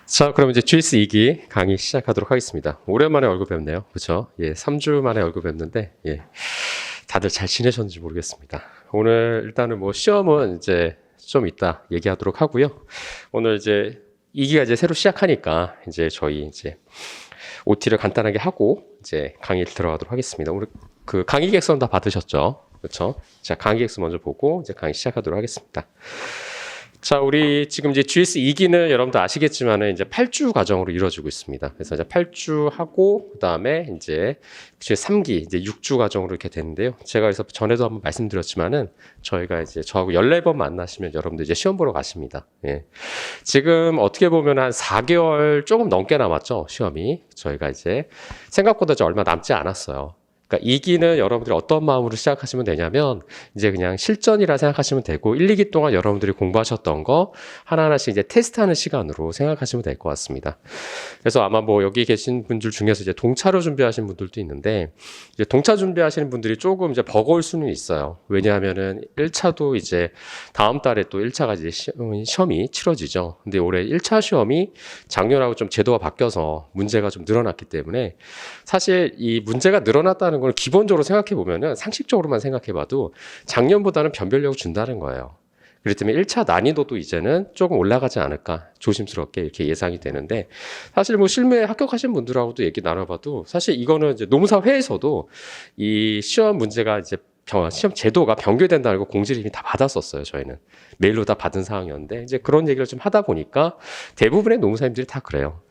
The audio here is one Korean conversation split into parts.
자, 그럼 이제 GS 2기 강의 시작하도록 하겠습니다. 오랜만에 얼굴 뵙네요. 그렇죠? 예, 3주 만에 얼굴 뵙는데, 예, 다들 잘 지내셨는지 모르겠습니다. 오늘 일단은 뭐 시험은 이제 좀 이따 얘기하도록 하고요. 오늘 이제 2기가 이제 새로 시작하니까 이제 저희 이제 OT를 간단하게 하고 이제 강의를 들어가도록 하겠습니다. 오늘 그 강의 객선 다 받으셨죠? 그렇죠? 자, 강의 객선 먼저 보고 이제 강의 시작하도록 하겠습니다. 자, 우리 지금 이제 GS 2기는 여러분도 아시겠지만은 이제 8주 과정으로 이루어지고 있습니다. 그래서 이제 8주 하고, 그 다음에 이제 GS 3기, 이제 6주 과정으로 이렇게 되는데요. 제가 그래서 전에도 한번 말씀드렸지만은 저희가 이제 저하고 14번 만나시면 여러분들 이제 시험 보러 가십니다. 예. 지금 어떻게 보면 한 4개월 조금 넘게 남았죠. 시험이. 저희가 이제 생각보다 이제 얼마 남지 않았어요. 그러니까 2기는 여러분들이 어떤 마음으로 시작하시면 되냐면 이제 그냥 실전이라 생각하시면 되고 1, 2기 동안 여러분들이 공부하셨던 거 하나하나씩 이제 테스트하는 시간으로 생각하시면 될 것 같습니다. 그래서 아마 뭐 여기 계신 분들 중에서 이제 동차로 준비하시는 분들도 있는데 이제 동차 준비하시는 분들이 조금 이제 버거울 수는 있어요. 왜냐하면은 1차도 이제 다음 달에 또 1차가 이제 시험이 치러지죠. 근데 올해 1차 시험이 작년하고 좀 제도가 바뀌어서 문제가 좀 늘어났기 때문에 사실 이 문제가 늘어났다는 걸 기본적으로 생각해 보면은 상식적으로만 생각해 봐도 작년보다는 변별력을 준다는 거예요. 그렇기 때문에 1차 난이도도 이제는 조금 올라가지 않을까 조심스럽게 이렇게 예상이 되는데 사실 뭐 실무에 합격하신 분들하고도 얘기 나눠봐도 사실 이거는 이제 노무사회에서도 이 시험 문제가 이제 시험 제도가 변경된다는 거 공지를 이미 다 받았었어요. 저희는 메일로 다 받은 상황이었는데 이제 그런 얘기를 좀 하다 보니까 대부분의 노무사님들이 다 그래요.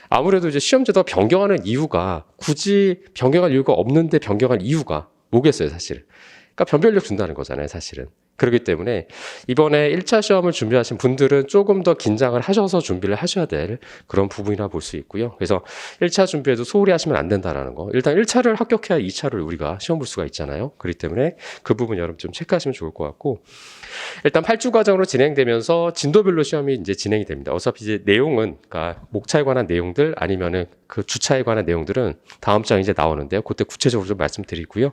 아무래도 이제 시험 제도가 변경하는 이유가 굳이 변경할 이유가 없는데 변경할 이유가 뭐겠어요, 사실. 그러니까 변별력 준다는 거잖아요, 사실은. 그렇기 때문에 이번에 1차 시험을 준비하신 분들은 조금 더 긴장을 하셔서 준비를 하셔야 될 그런 부분이라 볼 수 있고요. 그래서 1차 준비에도 소홀히 하시면 안 된다는 거. 일단 1차를 합격해야 2차를 우리가 시험 볼 수가 있잖아요. 그렇기 때문에 그 부분 여러분 좀 체크하시면 좋을 것 같고 일단 8주 과정으로 진행되면서 진도별로 시험이 이제 진행이 됩니다. 어차피 이제 내용은 그러니까 목차에 관한 내용들 아니면은 그 주차에 관한 내용들은 다음 장에 이제 나오는데요. 그때 구체적으로 좀 말씀드리고요.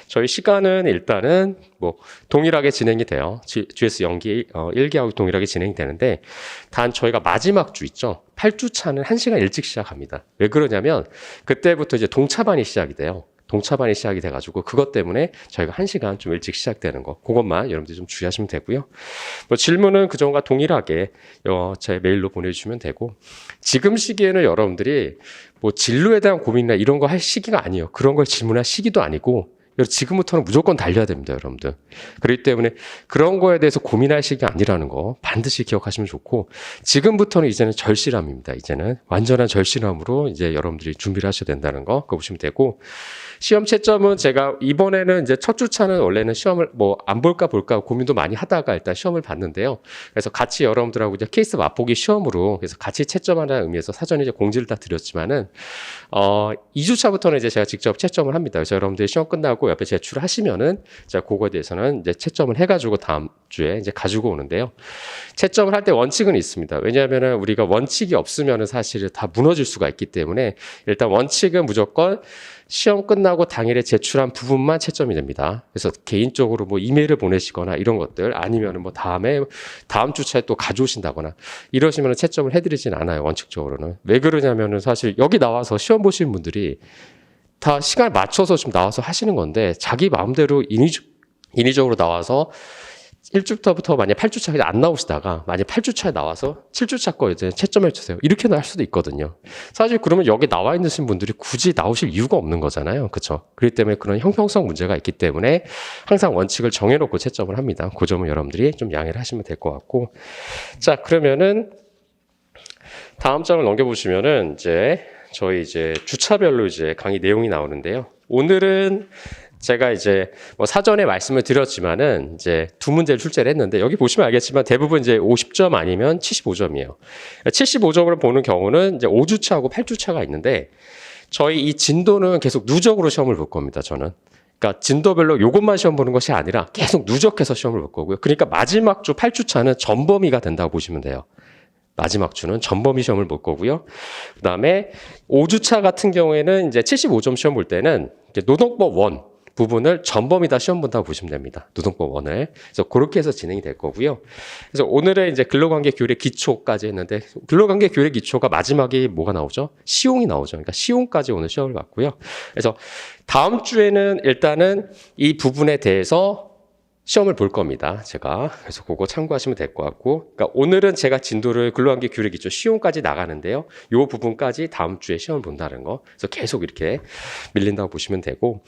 저희 시간은 일단은 뭐 동일하게 진행이 돼요. GS 연기 1기하고 동일하게 진행이 되는데 단 저희가 마지막 주 있죠. 8주 차는 1시간 일찍 시작합니다. 왜 그러냐면 그때부터 이제 동차반이 시작이 돼요. 동차반이 시작이 돼가지고 그것 때문에 저희가 1시간 좀 일찍 시작되는 거 그것만 여러분들이 좀 주의하시면 되고요. 뭐 질문은 그전과 동일하게 제 메일로 보내주시면 되고 지금 시기에는 여러분들이 뭐 진로에 대한 고민이나 이런 거 할 시기가 아니에요. 그런 걸 질문할 시기도 아니고 지금부터는 무조건 달려야 됩니다, 여러분들. 그렇기 때문에 그런 거에 대해서 고민할 시기 아니라는 거 반드시 기억하시면 좋고 지금부터는 이제는 절실함입니다. 이제는 완전한 절실함으로 이제 여러분들이 준비를 하셔야 된다는 거 그거 보시면 되고 시험 채점은 제가 이번에는 이제 첫 주차는 원래는 시험을 뭐 안 볼까 고민도 많이 하다가 일단 시험을 봤는데요. 그래서 같이 여러분들하고 이제 케이스 맛보기 시험으로 그래서 같이 채점하는 의미에서 사전에 이제 공지를 다 드렸지만은 2주차부터는 이제 제가 직접 채점을 합니다. 그래서 여러분들이 시험 끝나고 옆에 제출을 하시면은 제가 그거에 대해서는 이제 채점을 해가지고 다음 주에 이제 가지고 오는데요. 채점을 할 때 원칙은 있습니다. 왜냐하면은 우리가 원칙이 없으면은 사실 다 무너질 수가 있기 때문에 일단 원칙은 무조건 시험 끝나고 당일에 제출한 부분만 채점이 됩니다. 그래서 개인적으로 뭐 이메일을 보내시거나 이런 것들 아니면은 뭐 다음 주차에 또 가져오신다거나 이러시면 채점을 해드리진 않아요. 원칙적으로는. 왜 그러냐면은 사실 여기 나와서 시험 보시는 분들이 다 시간을 맞춰서 지금 나와서 하시는 건데 자기 마음대로 인위적으로 나와서 1주부터 만약 8주차까지 안 나오시다가 만약 8주차에 나와서 7주차 거 이제 채점해 주세요. 이렇게는 할 수도 있거든요. 사실 그러면 여기 나와 있는 분들이 굳이 나오실 이유가 없는 거잖아요. 그렇죠? 그렇기 때문에 그런 형평성 문제가 있기 때문에 항상 원칙을 정해놓고 채점을 합니다. 그 점은 여러분들이 좀 양해를 하시면 될 것 같고 자 그러면은 다음 장을 넘겨보시면은 이제 저희 이제 주차별로 이제 강의 내용이 나오는데요. 오늘은 제가 이제 뭐 사전에 말씀을 드렸지만은 이제 두 문제를 출제를 했는데 여기 보시면 알겠지만 대부분 이제 50점 아니면 75점이에요. 75점으로 보는 경우는 이제 5주차하고 8주차가 있는데 저희 이 진도는 계속 누적으로 시험을 볼 겁니다. 저는. 그러니까 진도별로 요것만 시험 보는 것이 아니라 계속 누적해서 시험을 볼 거고요. 그러니까 마지막 주 8주차는 전범위가 된다고 보시면 돼요. 마지막 주는 전범위 시험을 볼 거고요. 그 다음에 5주차 같은 경우에는 이제 75점 시험 볼 때는 노동법 1 부분을 전범위다 시험 본다고 보시면 됩니다. 노동법 1을. 그래서 그렇게 해서 진행이 될 거고요. 그래서 오늘은 이제 근로관계 규율의 기초까지 했는데, 근로관계 규율의 기초가 마지막에 뭐가 나오죠? 시용이 나오죠. 그러니까 시용까지 오늘 시험을 봤고요. 그래서 다음 주에는 일단은 이 부분에 대해서 시험을 볼 겁니다. 제가. 그래서 그거 참고하시면 될 것 같고. 그러니까 오늘은 제가 진도를 근로관계 규율의 기초 시용까지 나가는데요. 이 부분까지 다음 주에 시험을 본다는 거. 그래서 계속 이렇게 밀린다고 보시면 되고.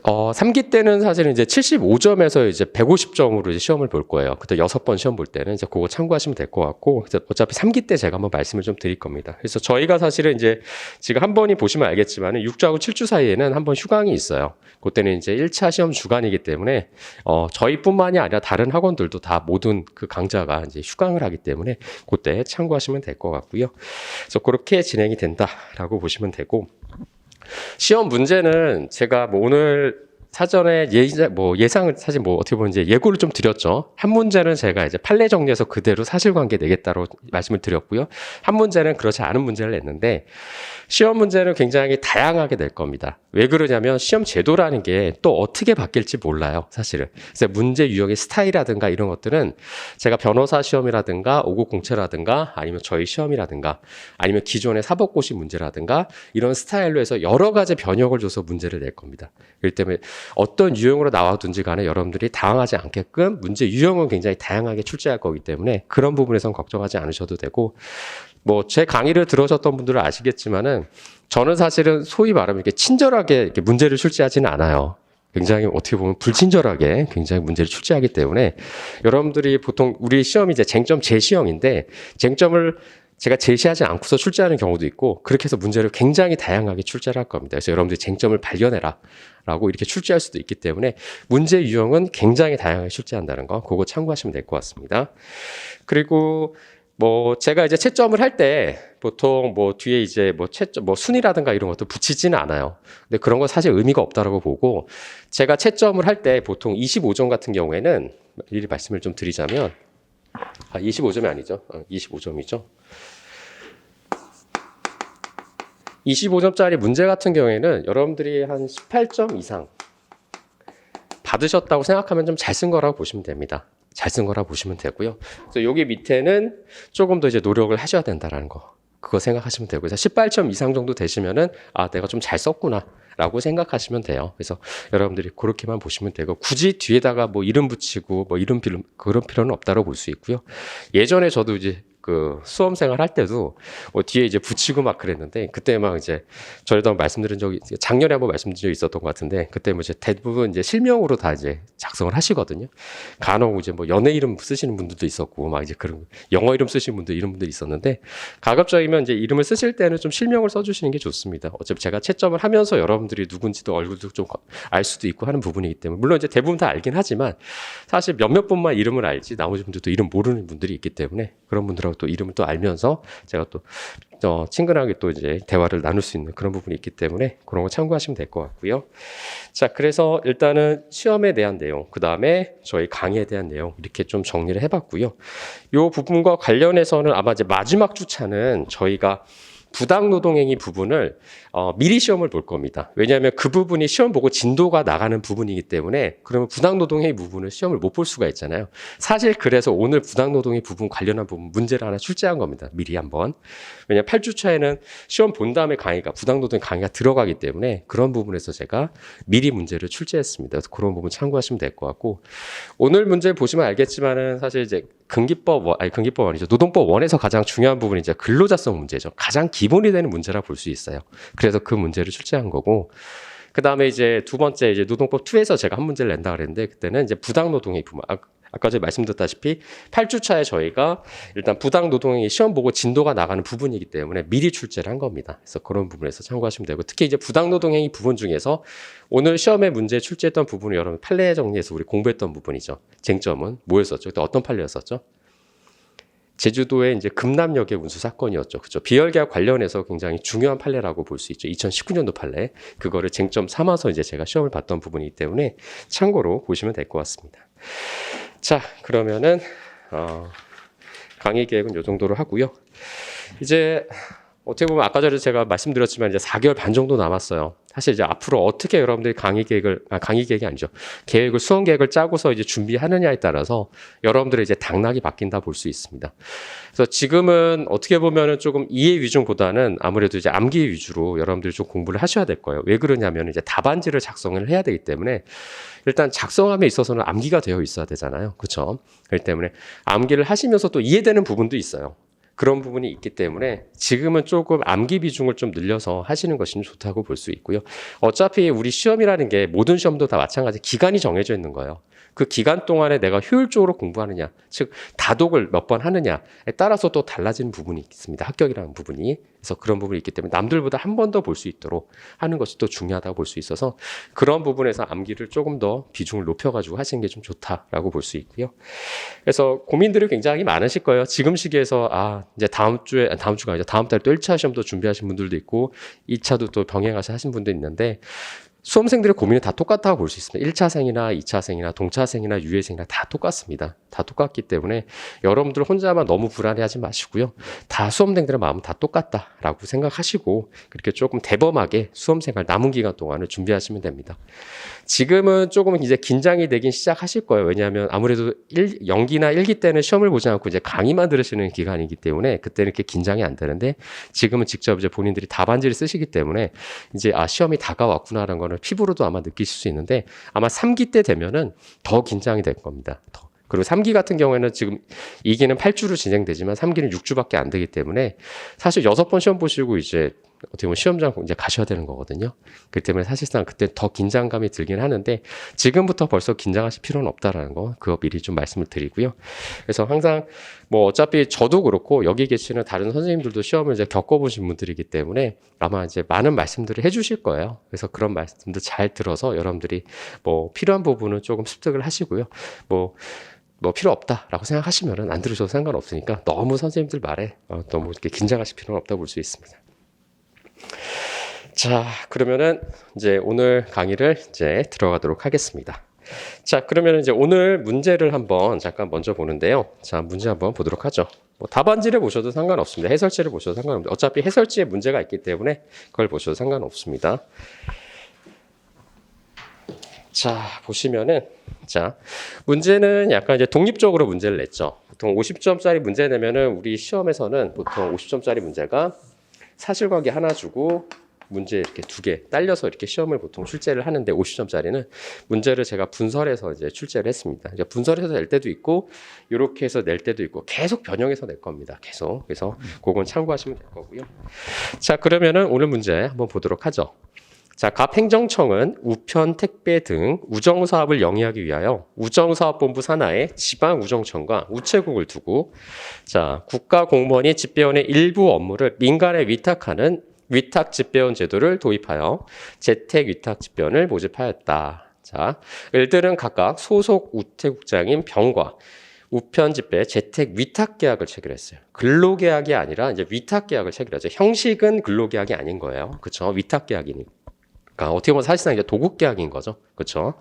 3기 때는 사실은 이제 75점에서 이제 150점으로 이제 시험을 볼 거예요. 그때 6번 시험 볼 때는 이제 그거 참고하시면 될 것 같고, 어차피 3기 때 제가 한번 말씀을 좀 드릴 겁니다. 그래서 저희가 사실은 이제 지금 한 번이 보시면 알겠지만 6주하고 7주 사이에는 한 번 휴강이 있어요. 그때는 이제 1차 시험 주간이기 때문에, 저희뿐만이 아니라 다른 학원들도 다 모든 그 강좌가 이제 휴강을 하기 때문에 그때 참고하시면 될 것 같고요. 그래서 그렇게 진행이 된다라고 보시면 되고, 시험 문제는 제가 뭐 오늘 사전에 예상을 사실 뭐 어떻게 보면 이제 예고를 좀 드렸죠. 한 문제는 제가 이제 판례 정리해서 그대로 사실관계 내겠다고 말씀을 드렸고요. 한 문제는 그렇지 않은 문제를 냈는데 시험 문제는 굉장히 다양하게 낼 겁니다. 왜 그러냐면 시험 제도라는 게 또 어떻게 바뀔지 몰라요, 사실은. 그래서 문제 유형의 스타일이라든가 이런 것들은 제가 변호사 시험이라든가 5급 공채라든가 아니면 저희 시험이라든가 아니면 기존의 사법고시 문제라든가 이런 스타일로 해서 여러 가지 변형을 줘서 문제를 낼 겁니다. 그렇기 때문에 어떤 유형으로 나와든지 간에 여러분들이 당황하지 않게끔 문제 유형은 굉장히 다양하게 출제할 거기 때문에 그런 부분에선 걱정하지 않으셔도 되고, 뭐 제 강의를 들으셨던 분들은 아시겠지만은 저는 사실은 소위 말하면 이렇게 친절하게 이렇게 문제를 출제하지는 않아요. 굉장히 어떻게 보면 불친절하게 굉장히 문제를 출제하기 때문에 여러분들이 보통 우리 시험이 이제 쟁점 제시형인데 쟁점을 제가 제시하지 않고서 출제하는 경우도 있고 그렇게 해서 문제를 굉장히 다양하게 출제를 할 겁니다. 그래서 여러분들이 쟁점을 발견해라 라고 이렇게 출제할 수도 있기 때문에 문제 유형은 굉장히 다양하게 출제한다는 거 그거 참고하시면 될 것 같습니다. 그리고 뭐 제가 이제 채점을 할 때 보통 뭐 뒤에 이제 뭐 채점 뭐 순위라든가 이런 것도 붙이지는 않아요. 근데 그런 건 사실 의미가 없다라고 보고 제가 채점을 할 때 보통 25점 같은 경우에는 미리 말씀을 좀 드리자면 25점이 아니죠. 25점이죠. 25점짜리 문제 같은 경우에는 여러분들이 한 18점 이상 받으셨다고 생각하면 좀 잘 쓴 거라고 보시면 됩니다. 잘 쓴 거라고 보시면 되고요. 그래서 여기 밑에는 조금 더 이제 노력을 하셔야 된다라는 거. 그거 생각하시면 되고, 그래서 18점 이상 정도 되시면은, 아, 내가 좀 잘 썼구나. 라고 생각하시면 돼요. 그래서 여러분들이 그렇게만 보시면 되고, 굳이 뒤에다가 뭐 이름 붙이고, 뭐 그런 필요는 없다고 볼 수 있고요. 예전에 저도 이제 그 수험 생활 할 때도 뒤에 이제 붙이고 막 그랬는데 그때 막 이제 저희도 한번 말씀드린 적이 작년에 한번 말씀드린 적이 있었던 것 같은데 그때 뭐 이제 대부분 이제 실명으로 다 이제 작성을 하시거든요. 간혹 이제 뭐 연애 이름 쓰시는 분들도 있었고 막 이제 그런 영어 이름 쓰시는 분들 이런 분들이 있었는데 가급적이면 이제 이름을 쓰실 때는 좀 실명을 써주시는 게 좋습니다. 어차피 제가 채점을 하면서 여러분들이 누군지도 얼굴도 좀 알 수도 있고 하는 부분이기 때문에 물론 이제 대부분 다 알긴 하지만 사실 몇몇 분만 이름을 알지 나머지 분들도 이름 모르는 분들이 있기 때문에 그런 분들하고 또 이름을 또 알면서 제가 또 친근하게 또 이제 대화를 나눌 수 있는 그런 부분이 있기 때문에 그런 거 참고하시면 될 것 같고요. 자, 그래서 일단은 시험에 대한 내용, 그 다음에 저희 강의에 대한 내용 이렇게 좀 정리를 해봤고요. 이 부분과 관련해서는 아마 이제 마지막 주차는 저희가 부당노동행위 부분을 미리 시험을 볼 겁니다. 왜냐하면 그 부분이 시험 보고 진도가 나가는 부분이기 때문에 그러면 부당노동행위 부분을 시험을 못 볼 수가 있잖아요. 사실 그래서 오늘 부당노동행위 부분 관련한 부분 문제를 하나 출제한 겁니다. 미리 한번. 왜냐하면 8주차에는 시험 본 다음에 부당노동 강의가 들어가기 때문에 그런 부분에서 제가 미리 문제를 출제했습니다. 그래서 그런 부분 참고하시면 될 것 같고 오늘 문제 보시면 알겠지만은 사실 이제 근기법 아니죠. 노동법 1에서 가장 중요한 부분이 이제 근로자성 문제죠. 가장 기본이 되는 문제라 볼 수 있어요. 그래서 그 문제를 출제한 거고, 그 다음에 이제 두 번째 이제 노동법 2에서 제가 한 문제를 낸다 그랬는데, 그때는 이제 부당노동행위 부분. 아까 제가 말씀드렸다시피 8주차에 저희가 일단 부당노동행위 시험 보고 진도가 나가는 부분이기 때문에 미리 출제를 한 겁니다. 그래서 그런 부분에서 참고하시면 되고, 특히 이제 부당노동행위 부분 중에서 오늘 시험에 문제 출제했던 부분을 여러분 판례 정리해서 우리 공부했던 부분이죠. 쟁점은 뭐였었죠? 그때 어떤 판례였었죠? 제주도의 이제 금남역의 운수 사건이었죠. 그죠? 비혈계약 관련해서 굉장히 중요한 판례라고 볼 수 있죠. 2019년도 판례. 그거를 쟁점 삼아서 이제 제가 시험을 봤던 부분이기 때문에 참고로 보시면 될 것 같습니다. 자, 그러면은 강의 계획은 이 정도로 하고요. 이제 어떻게 보면 아까 전에 제가 말씀드렸지만 이제 4개월 반 정도 남았어요. 사실 이제 앞으로 어떻게 여러분들이 강의 계획이 아니죠. 수험 계획을 짜고서 이제 준비하느냐에 따라서 여러분들의 이제 당락이 바뀐다 볼 수 있습니다. 그래서 지금은 어떻게 보면은 조금 이해 위주보다는 아무래도 이제 암기 위주로 여러분들이 좀 공부를 하셔야 될 거예요. 왜 그러냐면 이제 답안지를 작성을 해야 되기 때문에 일단 작성함에 있어서는 암기가 되어 있어야 되잖아요. 그렇죠? 그렇기 때문에 암기를 하시면서 또 이해되는 부분도 있어요. 그런 부분이 있기 때문에 지금은 조금 암기 비중을 좀 늘려서 하시는 것이 좋다고 볼 수 있고요. 어차피 우리 시험이라는 게 모든 시험도 다 마찬가지 기간이 정해져 있는 거예요. 그 기간 동안에 내가 효율적으로 공부하느냐, 즉 다독을 몇 번 하느냐에 따라서 또 달라지는 부분이 있습니다. 합격이라는 부분이. 그래서 그런 부분이 있기 때문에 남들보다 한 번 더 볼 수 있도록 하는 것이 또 중요하다고 볼 수 있어서 그런 부분에서 암기를 조금 더 비중을 높여가지고 하시는 게 좀 좋다라고 볼 수 있고요. 그래서 고민들이 굉장히 많으실 거예요. 지금 시기에서 이제 다음 주가 아니라 다음 달 또 1차 시험도 준비하신 분들도 있고 2차도 또 병행하셔 하신 분도 있는데 수험생들의 고민이 다 똑같다고 볼 수 있습니다. 1차생이나 2차생이나 동차생이나 유예생이나 다 똑같습니다. 다 똑같기 때문에 여러분들 혼자만 너무 불안해하지 마시고요. 다 수험생들의 마음은 다 똑같다라고 생각하시고 그렇게 조금 대범하게 수험생활 남은 기간 동안을 준비하시면 됩니다. 지금은 조금 이제 긴장이 되긴 시작하실 거예요. 왜냐하면 아무래도 연기나 1기 때는 시험을 보지 않고 이제 강의만 들으시는 기간이기 때문에 그때는 이렇게 긴장이 안 되는데 지금은 직접 이제 본인들이 답안지를 쓰시기 때문에 이제 시험이 다가왔구나라는 거는 피부로도 아마 느끼실 수 있는데 아마 3기 때 되면은 더 긴장이 될 겁니다. 그리고 3기 같은 경우에는 지금 2기는 8주로 진행되지만 3기는 6주밖에 안 되기 때문에 사실 6번 시험 보시고 이제 어떻게 보면 시험장 이제 가셔야 되는 거거든요. 그렇기 때문에 사실상 그때 더 긴장감이 들긴 하는데 지금부터 벌써 긴장하실 필요는 없다라는 거 그거 미리 좀 말씀을 드리고요. 그래서 항상 뭐 어차피 저도 그렇고 여기 계시는 다른 선생님들도 시험을 이제 겪어보신 분들이기 때문에 아마 이제 많은 말씀들을 해주실 거예요. 그래서 그런 말씀들 잘 들어서 여러분들이 뭐 필요한 부분은 조금 습득을 하시고요. 뭐 필요 없다라고 생각하시면은 안 들으셔도 상관없으니까 너무 선생님들 말에 너무 이렇게 긴장하실 필요는 없다고 볼 수 있습니다. 자, 그러면은 이제 오늘 강의를 이제 들어가도록 하겠습니다. 자, 그러면 이제 오늘 문제를 한번 잠깐 먼저 보는데요. 자, 문제 한번 보도록 하죠. 뭐 답안지를 보셔도 상관없습니다. 해설지를 보셔도 상관없습니다. 어차피 해설지에 문제가 있기 때문에 그걸 보셔도 상관없습니다. 자, 보시면은, 자, 문제는 약간 이제 독립적으로 문제를 냈죠. 보통 50점짜리 문제 내면은 우리 시험에서는 보통 50점짜리 문제가 사실관계 하나 주고 문제 이렇게 2개 딸려서 이렇게 시험을 보통 출제를 하는데 50점짜리는 문제를 제가 분설해서 이제 출제를 했습니다. 이제 분설해서 낼 때도 있고 이렇게 해서 낼 때도 있고 계속 변형해서 낼 겁니다. 계속. 그래서 그건 참고하시면 될 거고요. 자, 그러면은 오늘 문제 한번 보도록 하죠. 자, 각 행정청은 우편, 택배 등 우정사업을 영위하기 위하여 우정사업본부 산하에 지방우정청과 우체국을 두고 자, 국가공무원이 집배원의 일부 업무를 민간에 위탁하는 위탁집배원 제도를 도입하여 재택위탁집배원을 모집하였다. 자, 을들은 각각 소속 우체국장인 병과 우편집배 재택위탁계약을 체결했어요. 근로계약이 아니라 이제 위탁계약을 체결하죠. 형식은 근로계약이 아닌 거예요. 그렇죠? 위탁계약이니까. 어떻게 보면 사실상 이제 도급계약인 거죠. 그렇죠?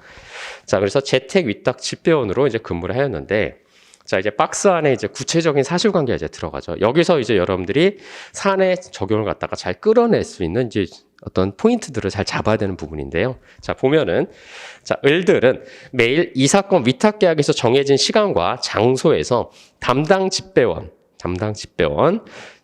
자, 그래서 재택 위탁 집배원으로 이제 근무를 하였는데, 자, 이제 박스 안에 이제 구체적인 사실관계가 이제 들어가죠. 여기서 이제 여러분들이 사내 적용을 갖다가 잘 끌어낼 수 있는 이제 어떤 포인트들을 잘 잡아야 되는 부분인데요. 자, 보면은, 자, 을들은 매일 이 사건 위탁계약에서 정해진 시간과 장소에서 담당 집배원,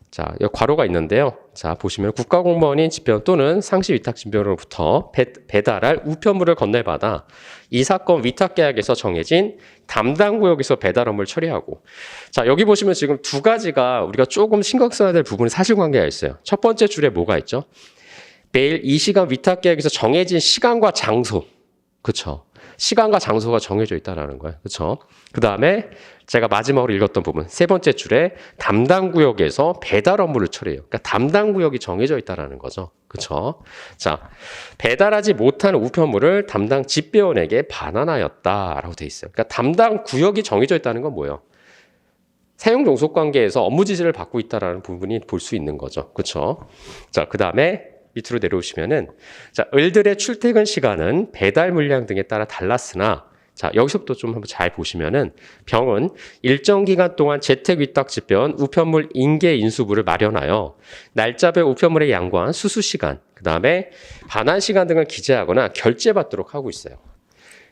자, 여기 괄호가 있는데요. 자, 보시면 국가공무원인 집배원 또는 상시 위탁 집배원으로부터 배달할 우편물을 건네받아 이 사건 위탁계약에서 정해진 담당 구역에서 배달 업무를 처리하고 자, 여기 보시면 지금 2가지가 우리가 조금 신경 써야 될 부분이 사실관계가 있어요. 첫 번째 줄에 뭐가 있죠? 매일 이 시간 위탁계약에서 정해진 시간과 장소. 그쵸? 시간과 장소가 정해져 있다는 거예요. 그쵸? 그 다음에 제가 마지막으로 읽었던 부분, 3번째 줄에 담당 구역에서 배달 업무를 처리해요. 그러니까 담당 구역이 정해져 있다는 거죠. 그쵸? 자, 배달하지 못한 우편물을 담당 집배원에게 반환하였다라고 돼 있어요. 그러니까 담당 구역이 정해져 있다는 건 뭐예요? 사용 종속 관계에서 업무 지시를 받고 있다는 부분이 볼 수 있는 거죠. 그쵸? 자, 그 다음에 밑으로 내려오시면은, 자, 을들의 출퇴근 시간은 배달 물량 등에 따라 달랐으나 자, 여기서부터 좀 한번 잘 보시면은 병은 일정 기간 동안 재택 위탁 집배원 우편물 인계 인수부를 마련하여 날짜별 우편물의 양과 수수 시간, 그 다음에 반환 시간 등을 기재하거나 결제받도록 하고 있어요.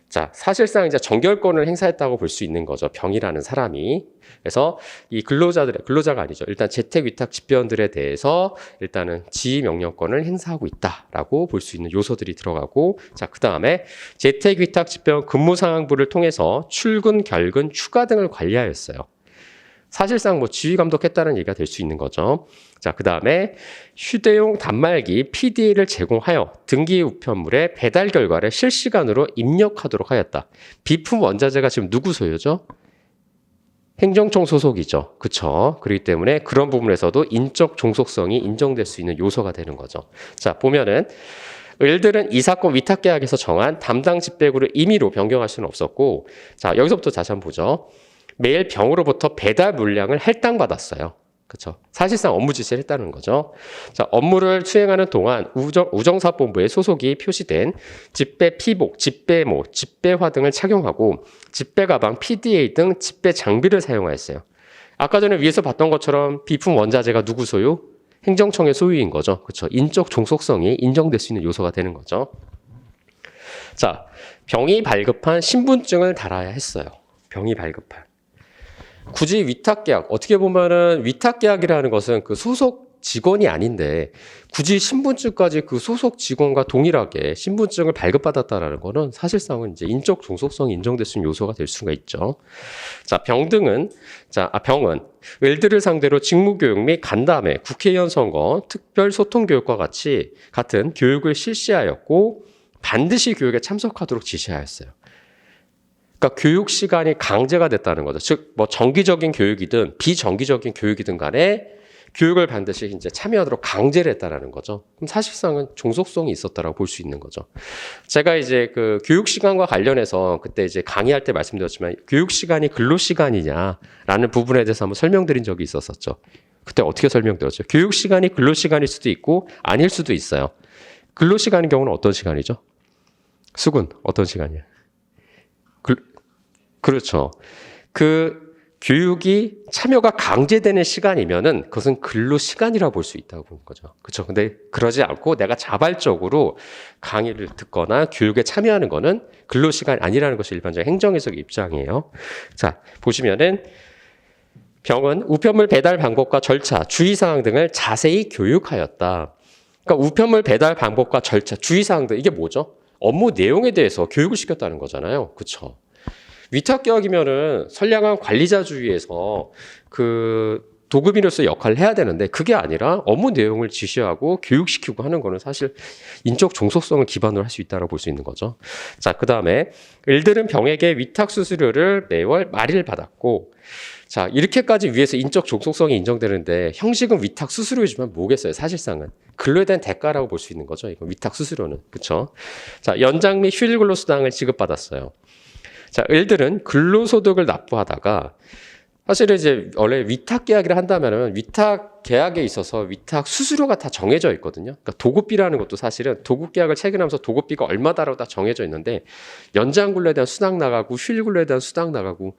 자, 사실상 이제 정결권을 행사했다고 볼 수 있는 거죠. 병이라는 사람이. 그래서 이 근로자가 아니죠. 일단 재택 위탁 집배원들에 대해서 일단은 지휘 명령권을 행사하고 있다라고 볼 수 있는 요소들이 들어가고, 자, 그 다음에 재택 위탁 집배원 근무상황부를 통해서 출근, 결근, 휴가 등을 관리하였어요. 사실상 뭐 지휘 감독했다는 얘기가 될 수 있는 거죠. 자, 그 다음에 휴대용 단말기 PDA를 제공하여 등기 우편물의 배달 결과를 실시간으로 입력하도록 하였다. 비품 원자재가 지금 누구 소유죠? 행정청 소속이죠. 그쵸? 그렇기 때문에 그런 부분에서도 인적 종속성이 인정될 수 있는 요소가 되는 거죠. 자, 보면은 을들은 이 사건 위탁계약에서 정한 담당 집배구를 임의로 변경할 수는 없었고, 자, 여기서부터 다시 한번 보죠. 매일 병으로부터 배달 물량을 할당받았어요. 그렇죠. 사실상 업무 지시를 했다는 거죠. 자, 업무를 수행하는 동안 우정사업본부에 소속이 표시된 집배 피복, 집배모, 집배화 등을 착용하고 집배 가방, PDA 등 집배 장비를 사용하였어요. 아까 전에 위에서 봤던 것처럼 비품 원자재가 누구 소유? 행정청의 소유인 거죠. 그렇죠. 인적 종속성이 인정될 수 있는 요소가 되는 거죠. 자, 병이 발급한 신분증을 달아야 했어요. 병이 발급한. 굳이 위탁계약, 어떻게 보면은 위탁계약이라는 것은 그 소속 직원이 아닌데 굳이 신분증까지 그 소속 직원과 동일하게 신분증을 발급받았다라는 거는 사실상은 이제 인적 종속성이 인정될 수 있는 요소가 될 수가 있죠. 자, 병은 을들을 상대로 직무교육 및 간담회, 국회의원 선거, 특별 소통교육과 같은 교육을 실시하였고 반드시 교육에 참석하도록 지시하였어요. 그러니까 교육 시간이 강제가 됐다는 거죠. 즉, 뭐 정기적인 교육이든 비정기적인 교육이든 간에 교육을 반드시 이제 참여하도록 강제를 했다라는 거죠. 그럼 사실상은 종속성이 있었다라고 볼 수 있는 거죠. 제가 이제 그 교육 시간과 관련해서 그때 이제 강의할 때 말씀드렸지만 교육 시간이 근로 시간이냐라는 부분에 대해서 한번 설명드린 적이 있었었죠. 그때 어떻게 설명드렸죠? 교육 시간이 근로 시간일 수도 있고 아닐 수도 있어요. 근로 시간인 경우는 어떤 시간이죠? 수근 어떤 시간이에요? 그렇죠. 그 교육이 참여가 강제되는 시간이면은 그것은 근로 시간이라고 볼 수 있다고 보는 거죠. 그렇죠. 근데 그러지 않고 내가 자발적으로 강의를 듣거나 교육에 참여하는 거는 근로 시간이 아니라는 것이 일반적인 행정에서의 입장이에요. 자, 보시면은 병은 우편물 배달 방법과 절차, 주의사항 등을 자세히 교육하였다. 그러니까 우편물 배달 방법과 절차, 주의사항 등 이게 뭐죠? 업무 내용에 대해서 교육을 시켰다는 거잖아요. 그렇죠. 위탁계약이면은 선량한 관리자주의에서 그 도급인으로서 역할을 해야 되는데 그게 아니라 업무 내용을 지시하고 교육시키고 하는 거는 사실 인적 종속성을 기반으로 할 수 있다고 볼 수 있는 거죠. 자, 그 다음에 을들은 병에게 위탁 수수료를 매월 말일 받았고, 자, 이렇게까지 위에서 인적 종속성이 인정되는데 형식은 위탁 수수료이지만 뭐겠어요? 사실상은 근로에 대한 대가라고 볼 수 있는 거죠. 이거 위탁 수수료는. 그렇죠? 자, 연장 및 휴일 근로 수당을 지급받았어요. 자, 을들은 근로소득을 납부하다가 사실은 이제 원래 위탁 계약을 한다면은 위탁 계약에 있어서 위탁 수수료가 다 정해져 있거든요. 그러니까 도급비라는 것도 사실은 도급 계약을 체결하면서 도급비가 얼마다라고 다 정해져 있는데 연장 근로에 대한 수당 나가고 휴일 근로에 대한 수당 나가고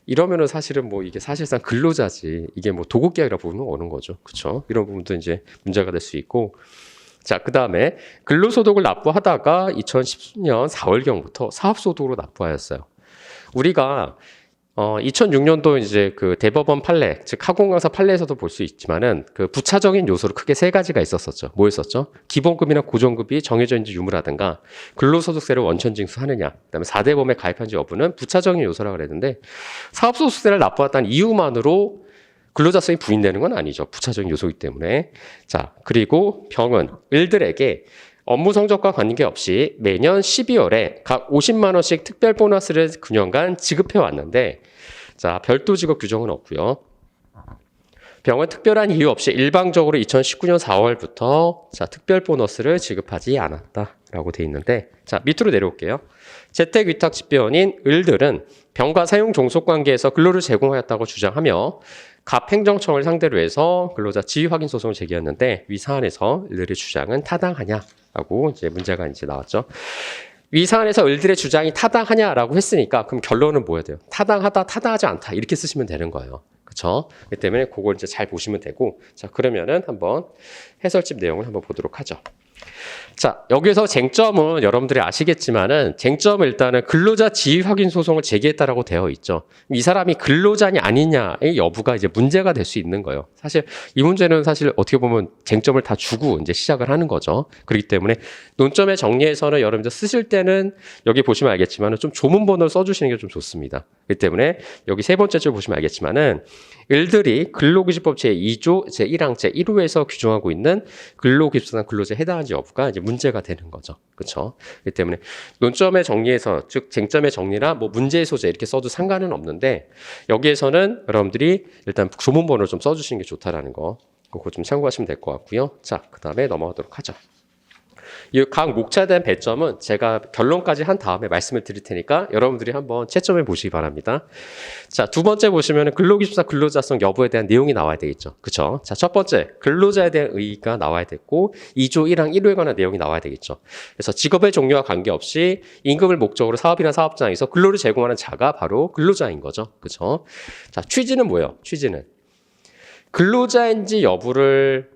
이러면은 사실은 뭐 이게 사실상 근로자지 이게 뭐 도급 계약이라고 보면 오는 거죠. 그렇죠? 이런 부분도 이제 문제가 될 수 있고. 자, 그 다음에 근로소득을 납부하다가 2010년 4월경부터 사업소득으로 납부하였어요. 우리가 2006년도 이제 그 대법원 판례, 즉 하공강사 판례에서도 볼 수 있지만은 그 부차적인 요소로 크게 세 가지가 있었었죠. 뭐였었죠? 기본급이나 고정급이 정해져 있는지 유무라든가 근로소득세를 원천 징수하느냐, 그다음에 4대 보험에 가입한지 여부는 부차적인 요소라고 그랬는데 사업소득세를 납부했다는 이유만으로 근로자성이 부인되는 건 아니죠. 부차적인 요소이기 때문에. 자, 그리고 병은 을들에게 업무 성적과 관계없이 매년 12월에 각 50만 원씩 특별 보너스를 9년간 지급해 왔는데, 자, 별도 지급 규정은 없고요. 병은 특별한 이유 없이 일방적으로 2019년 4월부터 자, 특별 보너스를 지급하지 않았다라고 돼 있는데, 자, 밑으로 내려올게요. 재택 위탁 집배원인 을들은 병과 사용 종속 관계에서 근로를 제공하였다고 주장하며 갑 행정청을 상대로 해서 근로자 지위 확인 소송을 제기했는데 위 사안에서 을들의 주장은 타당하냐라고 이제 문제가 이제 나왔죠. 위 사안에서 을들의 주장이 타당하냐라고 했으니까 그럼 결론은 뭐야 돼요? 타당하다, 타당하지 않다 이렇게 쓰시면 되는 거예요. 그렇죠? 그렇기 때문에 그걸 이제 잘 보시면 되고 자 그러면은 한번 해설집 내용을 한번 보도록 하죠. 자, 여기서 쟁점은 여러분들이 아시겠지만은 쟁점은 일단은 근로자 지위 확인 소송을 제기했다라고 되어 있죠. 이 사람이 근로자냐 아니냐의 여부가 이제 문제가 될 수 있는 거예요. 사실 이 문제는 사실 어떻게 보면 쟁점을 다 주고 이제 시작을 하는 거죠. 그렇기 때문에 논점의 정리에서는 여러분들 쓰실 때는 여기 보시면 알겠지만은 좀 조문번호를 써주시는 게 좀 좋습니다. 그렇기 때문에 여기 세 번째 줄 보시면 알겠지만은 을들이 근로기준법 제2조 제1항 제1호에서 규정하고 있는 근로기준상 근로자에 해당하는지 여부가 이제 문제가 되는 거죠. 그렇죠? 그렇기 때문에 논점의 정리에서 즉 쟁점의 정리나 뭐 문제의 소재 이렇게 써도 상관은 없는데 여기에서는 여러분들이 일단 조문번호를 좀 써주시는 게 좋다라는 거 그거 좀 참고하시면 될 것 같고요. 자, 그 다음에 넘어가도록 하죠. 이 각 목차에 대한 배점은 제가 결론까지 한 다음에 말씀을 드릴 테니까 여러분들이 한번 채점해 보시기 바랍니다. 자, 두 번째 보시면 근로기준상 근로자성 여부에 대한 내용이 나와야 되겠죠. 그렇죠? 자, 첫 번째 근로자에 대한 의의가 나와야 됐고 2조 1항 1호에 관한 내용이 나와야 되겠죠. 그래서 직업의 종류와 관계없이 임금을 목적으로 사업이나 사업장에서 근로를 제공하는 자가 바로 근로자인 거죠. 그렇죠? 자, 취지는 뭐예요? 취지는 근로자인지 여부를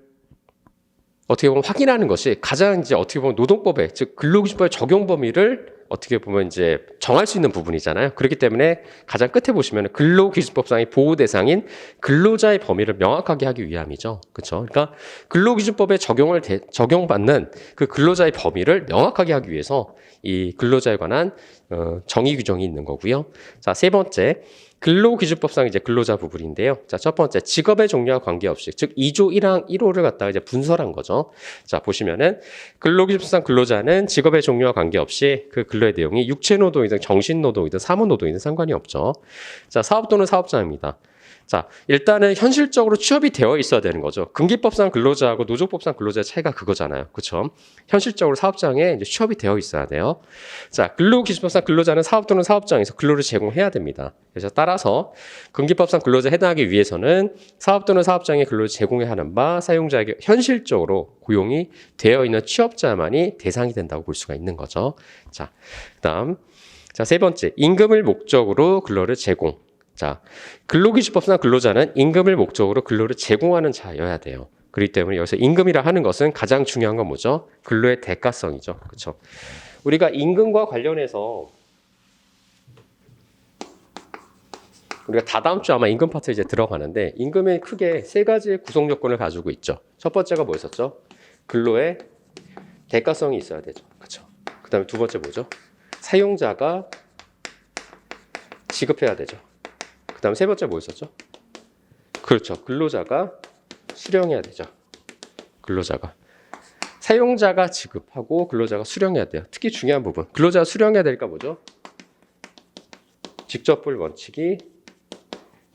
어떻게 보면 확인하는 것이 가장 이제 어떻게 보면 노동법의 즉 근로기준법의 적용 범위를 어떻게 보면 이제 정할 수 있는 부분이잖아요. 그렇기 때문에 가장 끝에 보시면 근로기준법상의 보호 대상인 근로자의 범위를 명확하게 하기 위함이죠. 그렇죠? 그러니까 근로기준법에 적용받는 그 근로자의 범위를 명확하게 하기 위해서 이 근로자에 관한 정의 규정이 있는 거고요. 자, 세 번째. 근로기준법상 이제 근로자 부분인데요. 자, 첫 번째 직업의 종류와 관계없이 즉 2조 1항 1호를 갖다가 이제 분설한 거죠. 자, 보시면은 근로기준법상 근로자는 직업의 종류와 관계없이 그 근로의 내용이 육체노동이든 정신노동이든 사무노동이든 상관이 없죠. 자, 사업 또는 사업장입니다. 자, 일단은 현실적으로 취업이 되어 있어야 되는 거죠. 근기법상 근로자하고 노조법상 근로자의 차이가 그거잖아요. 그렇죠? 현실적으로 사업장에 이제 취업이 되어 있어야 돼요. 자, 근로기준법상 근로자는 사업 또는 사업장에서 근로를 제공해야 됩니다. 그래서 따라서 근기법상 근로자에 해당하기 위해서는 사업 또는 사업장에 근로를 제공해야 하는 바 사용자에게 현실적으로 고용이 되어 있는 취업자만이 대상이 된다고 볼 수가 있는 거죠. 자, 그다음 자, 세 번째 임금을 목적으로 근로를 제공. 자, 근로기준법상 근로자는 임금을 목적으로 근로를 제공하는 자여야 돼요. 그렇기 때문에 여기서 임금이라 하는 것은 가장 중요한 건 뭐죠? 근로의 대가성이죠. 그렇죠? 우리가 임금과 관련해서 우리가 다다음 주 아마 임금 파트 이제 들어가는데 임금이 크게 세 가지의 구성 요건을 가지고 있죠. 첫 번째가 뭐였었죠? 근로의 대가성이 있어야 되죠. 그렇죠? 그다음에 두 번째 뭐죠? 사용자가 지급해야 되죠. 그 다음 세 번째 뭐 있었죠? 그렇죠. 근로자가 수령해야 되죠. 근로자가. 사용자가 지급하고 근로자가 수령해야 돼요. 특히 중요한 부분. 근로자가 수령해야 될까 뭐죠? 직접불 원칙이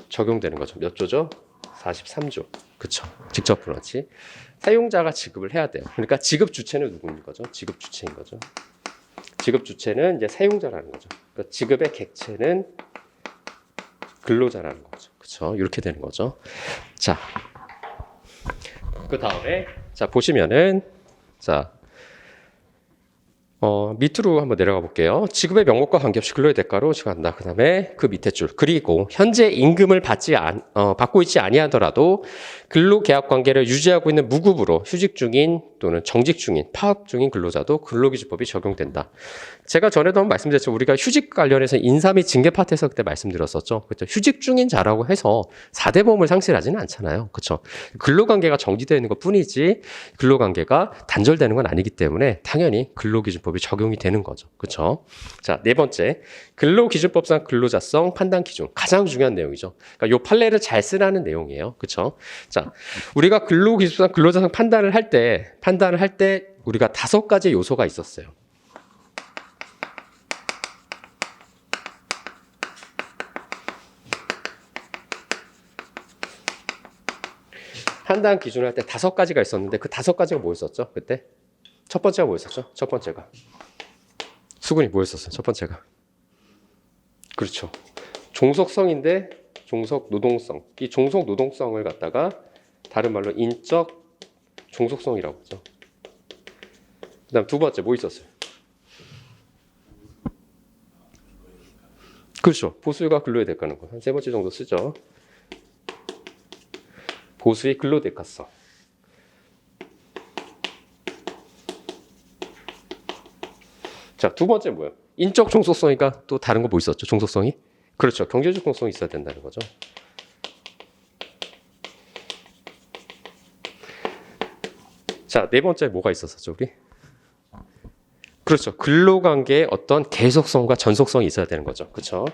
적용되는 거죠. 몇 조죠? 43조. 그렇죠. 직접불 원칙. 사용자가 지급을 해야 돼요. 그러니까 지급 주체는 누구인 거죠? 지급 주체인 거죠. 지급 주체는 이제 사용자라는 거죠. 그러니까 지급의 객체는 근로자라는 거죠. 그렇죠? 이렇게 되는 거죠. 자, 그 다음에 자 보시면은 자 밑으로 한번 내려가 볼게요. 지급의 명목과 관계없이 근로의 대가로 지급한다. 그 다음에 그 밑에 줄. 그리고 현재 임금을 받고 있지 아니하더라도 근로계약 관계를 유지하고 있는 무급으로 휴직 중인 또는 정직 중인, 파업 중인 근로자도 근로기준법이 적용된다. 제가 전에도 한번 말씀드렸죠. 우리가 휴직 관련해서 인사 및 징계 파트에서 그때 말씀드렸었죠. 그렇죠. 휴직 중인 자라고 해서 4대 보험을 상실하지는 않잖아요. 그렇죠. 근로관계가 정지되어 있는 것 뿐이지 근로관계가 단절되는 건 아니기 때문에 당연히 근로기준법이 적용이 되는 거죠. 그렇죠. 자, 네 번째. 근로기준법상 근로자성 판단 기준. 가장 중요한 내용이죠. 그러니까 요 판례를 잘 쓰라는 내용이에요. 그렇죠. 자, 우리가 근로기준법상 근로자성 판단을 할 때 우리가 5가지 요소가 있었어요. 판단 기준을 할 때 5가지가 있었는데 그 5가지가 뭐였었죠? 그때? 첫 번째가 뭐였었죠? 첫 번째가. 수근이 뭐였었어요? 첫 번째가. 그렇죠. 종속성인데 종속 노동성. 이 종속 노동성을 갖다가 다른 말로 인적 종속성이라고 하죠. 그 다음 두 번째 뭐 있었어요? 그렇죠. 보수가 근로의 대가는 거. 한 세 번째 정도 쓰죠. 보수의 근로 대가성. 자, 두 번째 뭐예요? 인적 종속성이니까 또 다른 거 뭐 있었죠? 종속성이? 그렇죠. 경제적 종속성이 있어야 된다는 거죠. 자, 네 번째 뭐가 있었었죠, 우리? 그렇죠. 근로관계의 어떤 계속성과 전속성이 있어야 되는 거죠. 그렇죠?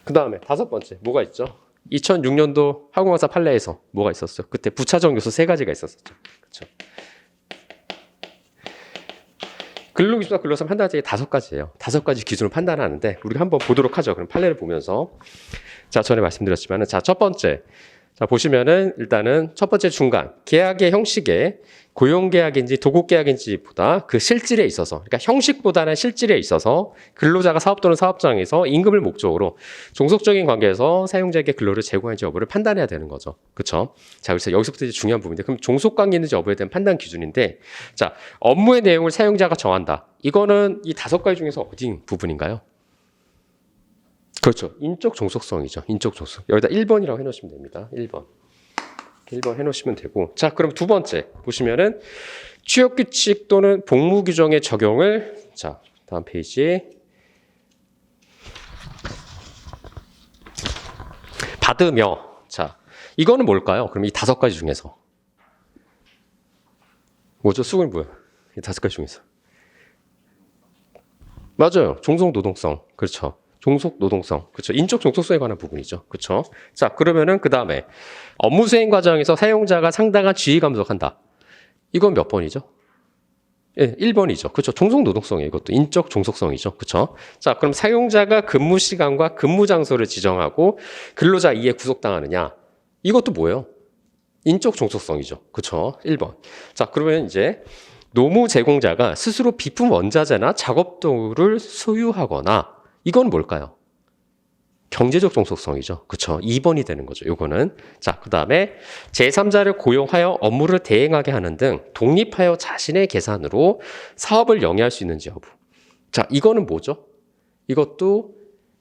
그 다음에 다섯 번째 뭐가 있죠? 2006년도 항공학사 판례에서 뭐가 있었어요? 그때 부차적 요소 세 가지가 있었었죠. 그렇죠? 근로기준과 근로상 판단하기 다섯 가지예요. 다섯 가지 기준으로 판단하는데 우리가 한번 보도록 하죠. 그럼 판례를 보면서 자 전에 말씀드렸지만은 자 첫 번째 자 보시면은 일단은 첫 번째 중간 계약의 형식에 고용계약인지 도급계약인지보다 그 실질에 있어서 그러니까 형식보다는 실질에 있어서 근로자가 사업 또는 사업장에서 임금을 목적으로 종속적인 관계에서 사용자에게 근로를 제공하는지 여부를 판단해야 되는 거죠. 그렇죠? 자 그래서 여기서부터 이제 중요한 부분인데 그럼 종속관계 있는지 여부에 대한 판단 기준인데 자 업무의 내용을 사용자가 정한다. 이거는 이 다섯 가지 중에서 어디 부분인가요? 그렇죠. 인적 종속성이죠. 인적 종속. 여기다 1번이라고 해놓으시면 됩니다. 1번. 1번 해놓으시면 되고. 자, 그럼 두 번째. 보시면은 취업규칙 또는 복무규정의 적용을 자, 다음 페이지. 받으며. 자, 이거는 뭘까요? 그럼 이 다섯 가지 중에서. 뭐죠? 수급이 뭐야? 이 다섯 가지 중에서. 맞아요. 종속노동성. 그렇죠. 종속 노동성. 그렇죠. 인적 종속성에 관한 부분이죠. 그렇죠. 자, 그러면은 그다음에 업무 수행 과정에서 사용자가 상당한 지위 감독한다. 이건 몇 번이죠? 예, 1번이죠. 그렇죠. 종속 노동성이에요. 이것도 인적 종속성이죠. 그렇죠. 자, 그럼 사용자가 근무 시간과 근무 장소를 지정하고 근로자 이에 구속당하느냐? 이것도 뭐예요? 인적 종속성이죠. 그렇죠. 1번. 자, 그러면 이제 노무 제공자가 스스로 비품 원자재나 작업도구를 소유하거나 이건 뭘까요? 경제적 종속성이죠. 그렇죠. 2번이 되는 거죠. 요거는. 자, 그다음에 제3자를 고용하여 업무를 대행하게 하는 등 독립하여 자신의 계산으로 사업을 영위할 수 있는지 여부. 자, 이거는 뭐죠? 이것도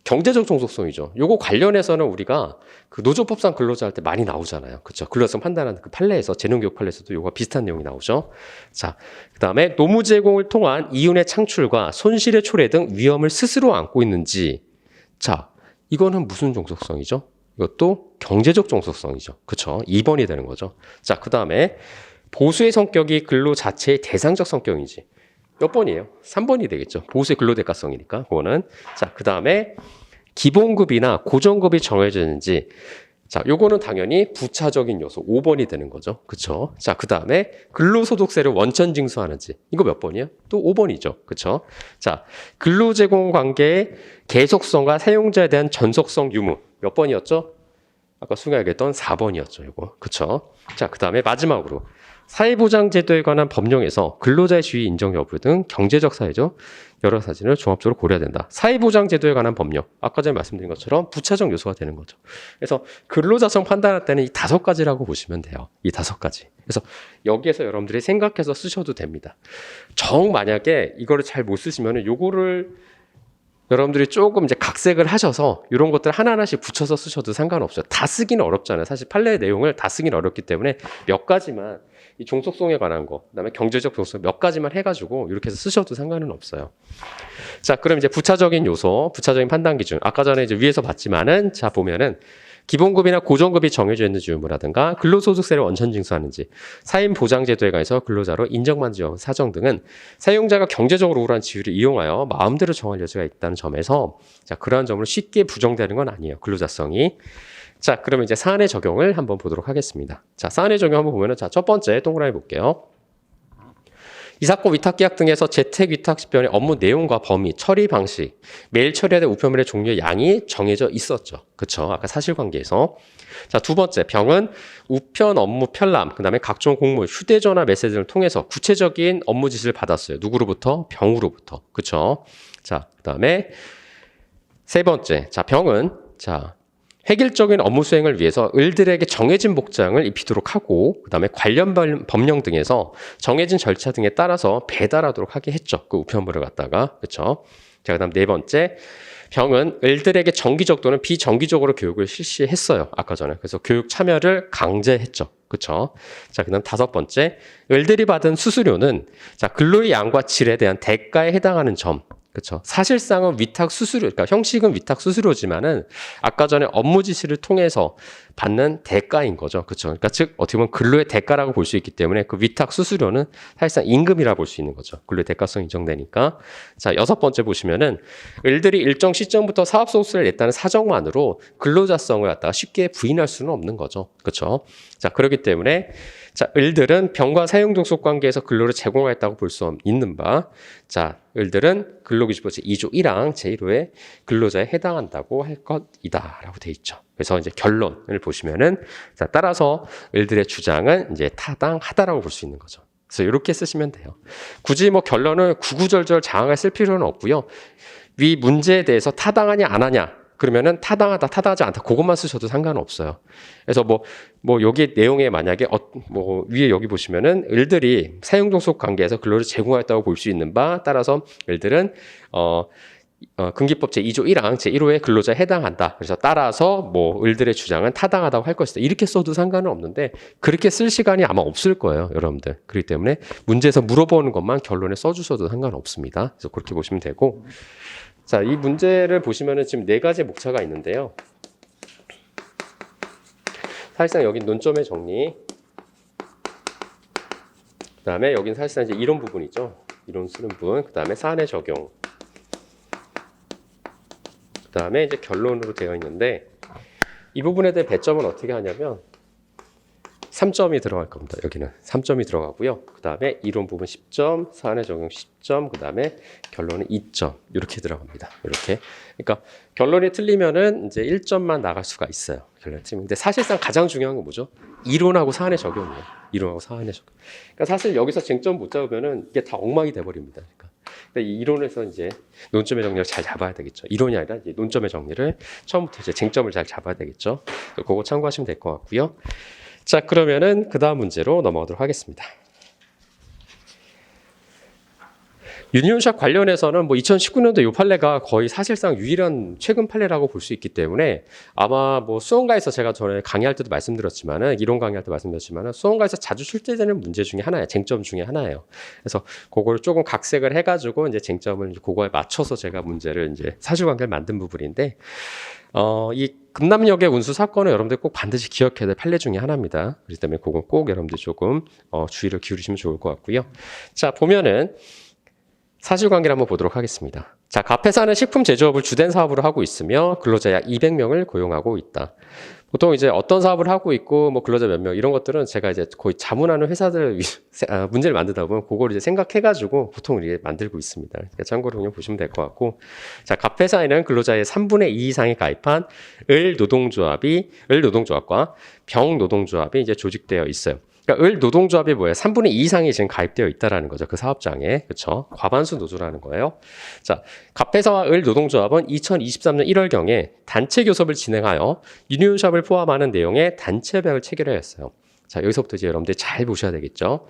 경제적 종속성이죠. 요거 관련해서는 우리가 그 노조법상 근로자 할 때 많이 나오잖아요. 그렇죠. 근로성 판단하는 그 판례에서 재능교육 판례에서도 요거 비슷한 내용이 나오죠. 자, 그다음에 노무 제공을 통한 이윤의 창출과 손실의 초래 등 위험을 스스로 안고 있는지. 자, 이거는 무슨 종속성이죠? 이것도 경제적 종속성이죠. 그렇죠. 2번이 되는 거죠. 자, 그다음에 보수의 성격이 근로 자체의 대상적 성격인지. 몇 번이에요? 3번이 되겠죠. 보수의 근로대가성이니까 그거는. 자, 그다음에 기본급이나 고정급이 정해져 있는지. 자, 요거는 당연히 부차적인 요소 5번이 되는 거죠. 그렇죠? 자, 그다음에 근로소득세를 원천 징수하는지. 이거 몇 번이에요? 또 5번이죠. 그렇죠? 자, 근로제공 관계의 계속성과 사용자에 대한 전속성 유무. 몇 번이었죠? 아까 수강하겠던 4번이었죠. 이거. 그렇죠? 자, 그다음에 마지막으로 사회보장제도에 관한 법령에서 근로자의 지위 인정 여부 등 경제적 사회적 여러 사진을 종합적으로 고려해야 된다. 사회보장제도에 관한 법령, 아까 전에 말씀드린 것처럼 부차적 요소가 되는 거죠. 그래서 근로자성 판단할 때는 이 다섯 가지라고 보시면 돼요. 이 다섯 가지. 그래서 여기에서 여러분들이 생각해서 쓰셔도 됩니다. 정 만약에 이거를 잘 못 쓰시면은 요거를 여러분들이 조금 이제 각색을 하셔서 이런 것들 하나하나씩 붙여서 쓰셔도 상관없어요. 다 쓰기는 어렵잖아요. 사실 판례 내용을 다 쓰기는 어렵기 때문에 몇 가지만 이 종속성에 관한 거, 그다음에 경제적 종속성 몇 가지만 해가지고 이렇게 해서 쓰셔도 상관은 없어요. 자, 그럼 이제 부차적인 요소, 부차적인 판단 기준. 아까 전에 이제 위에서 봤지만은 자 보면은 기본급이나 고정급이 정해져 있는지 유무라든가 근로소득세를 원천 징수하는지 사임보장제도에 관해서 근로자로 인정받는 사정 등은 사용자가 경제적으로 우월한 지위를 이용하여 마음대로 정할 여지가 있다는 점에서 자 그러한 점으로 쉽게 부정되는 건 아니에요. 근로자성이. 자, 그러면 이제 사안의 적용을 한번 보도록 하겠습니다. 자, 사안의 적용 한번 보면은 자, 첫 번째 동그라미 볼게요. 이 사건 위탁계약 등에서 재택위탁 집변의 업무 내용과 범위, 처리 방식, 매일 처리해야 될 우편물의 종류의 양이 정해져 있었죠. 그렇죠? 아까 사실관계에서. 자, 두 번째, 병은 우편 업무 편람, 그다음에 각종 공문, 휴대전화 메시지를 통해서 구체적인 업무 지시를 받았어요. 누구로부터? 병으로부터. 그렇죠? 자, 그다음에 세 번째, 자, 병은 자 획일적인 업무 수행을 위해서 을들에게 정해진 복장을 입히도록 하고 그다음에 관련 법령 등에서 정해진 절차 등에 따라서 배달하도록 하게 했죠. 그 우편물을 갖다가. 그렇죠? 자, 그다음 네 번째. 병은 을들에게 정기적 또는 비정기적으로 교육을 실시했어요. 아까 전에. 그래서 교육 참여를 강제했죠. 그렇죠? 자, 그다음 다섯 번째. 을들이 받은 수수료는 자, 근로의 양과 질에 대한 대가에 해당하는 점. 그렇죠. 사실상은 위탁 수수료, 그러니까 형식은 위탁 수수료지만은 아까 전에 업무 지시를 통해서 받는 대가인 거죠. 그렇죠. 그러니까 즉 어떻게 보면 근로의 대가라고 볼 수 있기 때문에 그 위탁 수수료는 사실상 임금이라 볼 수 있는 거죠. 근로의 대가성 인정되니까. 자, 여섯 번째 보시면은 을들이 일정 시점부터 사업 소스를 냈다는 사정만으로 근로자성을 갖다가 쉽게 부인할 수는 없는 거죠. 그렇죠. 자, 그렇기 때문에 자, 을들은 병과 사용종속 관계에서 근로를 제공하였다고 볼 수 있는 바, 자, 을들은 근로기준법 제2조 1항 제1호의 근로자에 해당한다고 할 것이다라고 돼 있죠. 그래서 이제 결론을 보시면은 자, 따라서 을들의 주장은 이제 타당하다라고 볼 수 있는 거죠. 그래서 이렇게 쓰시면 돼요. 굳이 뭐 결론을 구구절절 장황하게 쓸 필요는 없고요. 위 문제에 대해서 타당하냐 안 하냐 그러면은 타당하다, 타당하지 않다. 그것만 쓰셔도 상관은 없어요. 그래서 뭐 여기 내용에 만약에 뭐 위에 여기 보시면은 을들이 사용종속 관계에서 근로를 제공하였다고 볼 수 있는 바 따라서 을들은 근기법 제2조 1항 제1호의 근로자에 해당한다. 그래서 따라서 뭐 을들의 주장은 타당하다고 할 것이다. 이렇게 써도 상관은 없는데 그렇게 쓸 시간이 아마 없을 거예요, 여러분들. 그렇기 때문에 문제에서 물어보는 것만 결론에 써주셔도 상관없습니다. 그래서 그렇게 보시면 되고. 자, 이 문제를 보시면은 지금 네 가지 목차가 있는데요. 사실상 여긴 논점의 정리. 그 다음에 여긴 사실상 이제 이론 부분이죠. 이론 쓰는 부분. 그 다음에 사안의 적용. 그 다음에 이제 결론으로 되어 있는데 이 부분에 대해 배점은 어떻게 하냐면 3점이 들어갈 겁니다. 여기는 3점이 들어가고요. 그 다음에 이론 부분 10점, 사안의 적용 10점, 그 다음에 결론은 2점 이렇게 들어갑니다. 이렇게. 그러니까 결론이 틀리면은 이제 1점만 나갈 수가 있어요. 결론이 틀리면. 근데 사실상 가장 중요한 건 뭐죠? 이론하고 사안의 적용이에요. 이론하고 사안의 적용. 그러니까 사실 여기서 쟁점 못 잡으면은 이게 다 엉망이 돼버립니다. 그러니까. 근데 이 이론에서 이제 논점의 정리를 잘 잡아야 되겠죠. 이론이 아니라 이제 논점의 정리를 처음부터 이제 쟁점을 잘 잡아야 되겠죠. 그거 참고하시면 될 것 같고요. 자, 그러면은 그 다음 문제로 넘어가도록 하겠습니다. 유니온샵 관련해서는 뭐 2019년도 이 판례가 거의 사실상 유일한 최근 판례라고 볼 수 있기 때문에 아마 뭐 수원가에서 제가 전에 강의할 때도 말씀드렸지만은 이론 강의할 때 말씀드렸지만은 수원가에서 자주 출제되는 문제 중에 하나예요. 쟁점 중에 하나예요. 그래서 그걸 조금 각색을 해가지고 이제 쟁점을 그거에 맞춰서 제가 문제를 이제 사실관계를 만든 부분인데 이 금남역의 운수 사건은 여러분들 꼭 반드시 기억해야 될 판례 중에 하나입니다. 그렇기 때문에 그건 꼭 여러분들 조금 주의를 기울이시면 좋을 것 같고요. 자, 보면은 사실관계를 한번 보도록 하겠습니다. 자, 갑회사는 식품 제조업을 주된 사업으로 하고 있으며 근로자 약 200명을 고용하고 있다. 보통 이제 어떤 사업을 하고 있고 뭐 근로자 몇 명 이런 것들은 제가 이제 거의 자문하는 회사들 문제를 만들다 보면 그걸 이제 생각해가지고 보통 이렇게 만들고 있습니다. 그러니까 참고로 그냥 보시면 될 것 같고, 자, 갑회사에는 근로자의 3분의 2 이상이 가입한 을 노동조합과 병 노동조합이 이제 조직되어 있어요. 그러니까 을 노동조합이 뭐예요? 3분의 2 이상이 지금 가입되어 있다라는 거죠. 그 사업장에. 그렇죠? 과반수 노조라는 거예요. 자, 갑회사와 을 노동조합은 2023년 1월경에 단체 교섭을 진행하여 유니온샵을 포함하는 내용의 단체 협약을 체결하였어요. 자, 여기서부터 이제 여러분들 잘 보셔야 되겠죠.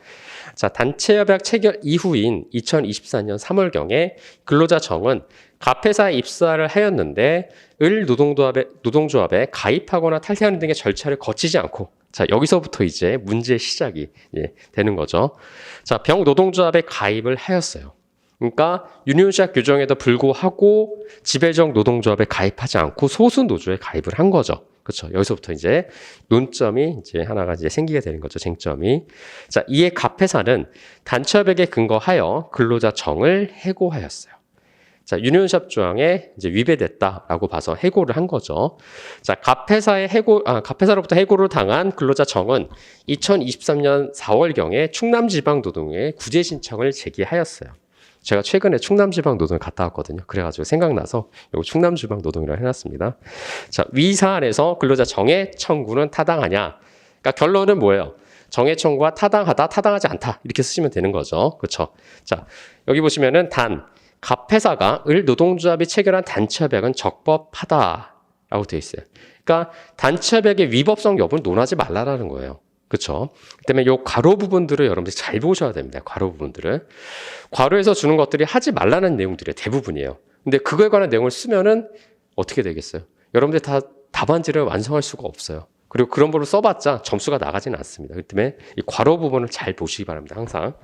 자, 단체 협약 체결 이후인 2024년 3월경에 근로자 정은 갑회사에 입사를 하였는데 을 노동조합에 가입하거나 탈퇴하는 등의 절차를 거치지 않고, 자, 여기서부터 이제 문제의 시작이 되는 거죠. 자, 병 노동조합에 가입을 하였어요. 그러니까 유니온샵 규정에도 불구하고 지배적 노동조합에 가입하지 않고 소수 노조에 가입을 한 거죠. 그렇죠. 여기서부터 이제 논점이 이제 하나가 이제 생기게 되는 거죠. 쟁점이. 자, 이에 갑회사는 단체협약에 근거하여 근로자 정을 해고하였어요. 자, 유니온샵 조항에 이제 위배됐다라고 봐서 해고를 한 거죠. 자, 갑회사로부터 해고를 당한 근로자 정은 2023년 4월경에 충남지방노동에 구제 신청을 제기하였어요. 제가 최근에 충남지방노동을 갔다 왔거든요. 그래가지고 생각나서 이거 충남지방노동이라고 해놨습니다. 자, 위 사안에서 근로자 정의 청구는 타당하냐? 그러니까 결론은 뭐예요? 정의 청구가 타당하다, 타당하지 않다 이렇게 쓰시면 되는 거죠. 그렇죠? 자, 여기 보시면은 갑회사가 을 노동조합이 체결한 단체협약은 적법하다라고 라고 되어 있어요. 그러니까 단체협약의 위법성 여부는 논하지 말라라는 거예요. 그렇죠? 그다음에 요 괄호 부분들을 여러분들이 잘 보셔야 됩니다. 괄호 부분들을. 괄호에서 주는 것들이 하지 말라는 내용들이 대부분이에요. 근데 그거에 관한 내용을 쓰면은 어떻게 되겠어요? 여러분들 다 답안지를 완성할 수가 없어요. 그리고 그런 걸로 써봤자 점수가 나가지는 않습니다. 그렇기 때문에 이 괄호 부분을 잘 보시기 바랍니다. 항상.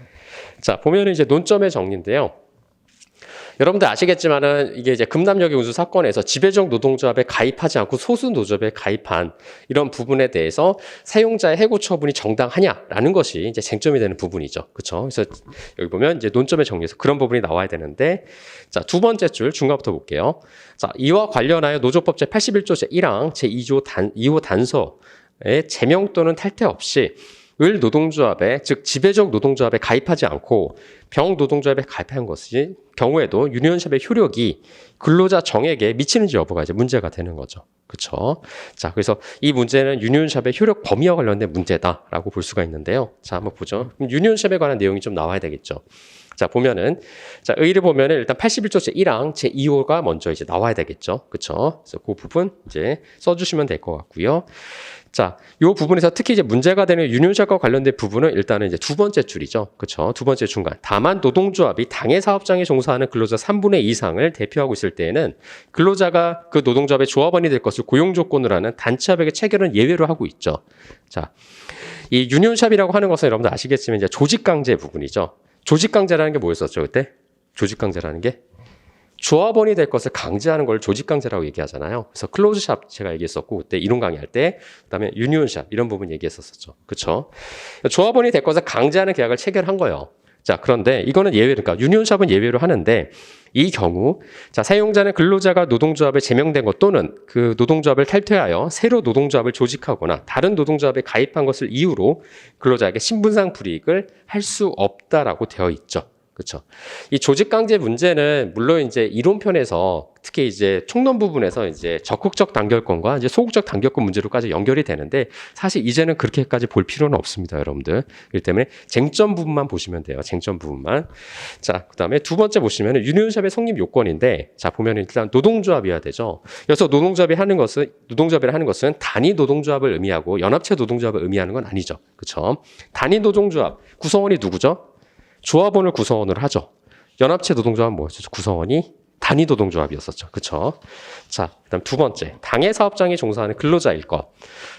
자, 보면은 이제 논점의 정리인데요. 여러분들 아시겠지만은 이게 이제 금남여기 운수 사건에서 지배적 노동조합에 가입하지 않고 소수 노조합에 가입한 이런 부분에 대해서 사용자의 해고 처분이 정당하냐라는 것이 이제 쟁점이 되는 부분이죠. 그렇죠? 그래서 여기 보면 이제 논점의 정리에서 그런 부분이 나와야 되는데, 자, 두 번째 줄 중간부터 볼게요. 자, 이와 관련하여 노조법 제81조 제1항 제2호 단서에 제명 또는 탈퇴 없이 을 노동조합에, 즉 지배적 노동조합에 가입하지 않고 병 노동조합에 가입한 것이 경우에도 유니온샵의 효력이 근로자 정에게 미치는지 여부가 이제 문제가 되는 거죠. 그렇죠? 자, 그래서 이 문제는 유니온샵의 효력 범위와 관련된 문제다라고 볼 수가 있는데요. 자, 한번 보죠. 그럼 유니온샵에 관한 내용이 좀 나와야 되겠죠. 자, 보면은, 자, 의를 보면은 일단 81조 제1항 제2호가 먼저 이제 나와야 되겠죠. 그렇죠? 그래서 그 부분 이제 써주시면 될 것 같고요. 자, 요 부분에서 특히 이제 문제가 되는 유니온샵과 관련된 부분은 일단은 이제 두 번째 줄이죠. 그렇죠? 두 번째 중간. 다만 노동조합이 당해 사업장에 종사하는 근로자 3분의 2 이상을 대표하고 있을 때에는 근로자가 그 노동조합의 조합원이 될 것을 고용 조건으로 하는 단체협약의 체결은 예외로 하고 있죠. 자, 이 유니온샵이라고 하는 것은 여러분들 아시겠지만 이제 조직강제 부분이죠. 조직강제라는 게 뭐였었죠, 그때? 조직강제라는 게? 조합원이 될 것을 강제하는 걸 조직강제라고 얘기하잖아요. 그래서 클로즈샵 제가 얘기했었고, 그때 이론 강의할 때, 그 다음에 유니온샵 이런 부분 얘기했었죠. 그쵸? 조합원이 될 것을 강제하는 계약을 체결한 거예요. 자, 그런데 이거는 예외로, 그러니까 유니온샵은 예외로 하는데, 이 경우, 자, 사용자는 근로자가 노동조합에 제명된 것 또는 그 노동조합을 탈퇴하여 새로 노동조합을 조직하거나 다른 노동조합에 가입한 것을 이유로 근로자에게 신분상 불이익을 할 수 없다라고 되어 있죠. 그렇죠. 이 조직강제 문제는 물론 이제 이론편에서 특히 이제 총론 부분에서 이제 적극적 단결권과 이제 소극적 단결권 문제로까지 연결이 되는데 사실 이제는 그렇게까지 볼 필요는 없습니다, 여러분들. 그렇기 때문에 쟁점 부분만 보시면 돼요. 쟁점 부분만. 자, 그다음에 두 번째 보시면 유니온샵의 성립 요건인데, 자, 보면 일단 노동조합이어야 되죠. 그래서 노동조합이라 하는 것은 단위 노동조합을 의미하고 연합체 노동조합을 의미하는 건 아니죠. 그렇죠? 단위 노동조합 구성원이 누구죠? 조합원을 구성원으로 하죠. 연합체 노동조합은 뭐였죠? 구성원이 단위 노동조합이었었죠. 그렇죠? 자, 그다음 두 번째, 당해 사업장에 종사하는 근로자일 것.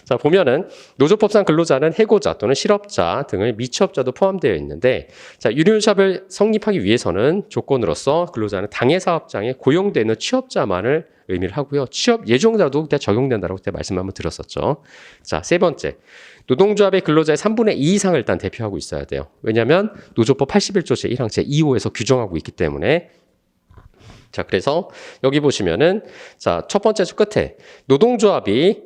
자, 보면은 노조법상 근로자는 해고자 또는 실업자 등의 미취업자도 포함되어 있는데, 자, 유니온샵을 성립하기 위해서는 조건으로서 근로자는 당해 사업장에 고용되는 취업자만을 의미를 하고요. 취업 예정자도 그때 적용된다라고 그때 말씀 한번 드렸었죠. 자, 세 번째, 노동조합의 근로자의 3분의 2 이상을 일단 대표하고 있어야 돼요. 왜냐하면 노조법 81조 제1항 제2호에서 규정하고 있기 때문에. 자, 그래서 여기 보시면은, 자, 첫 번째 줄 끝에 노동조합의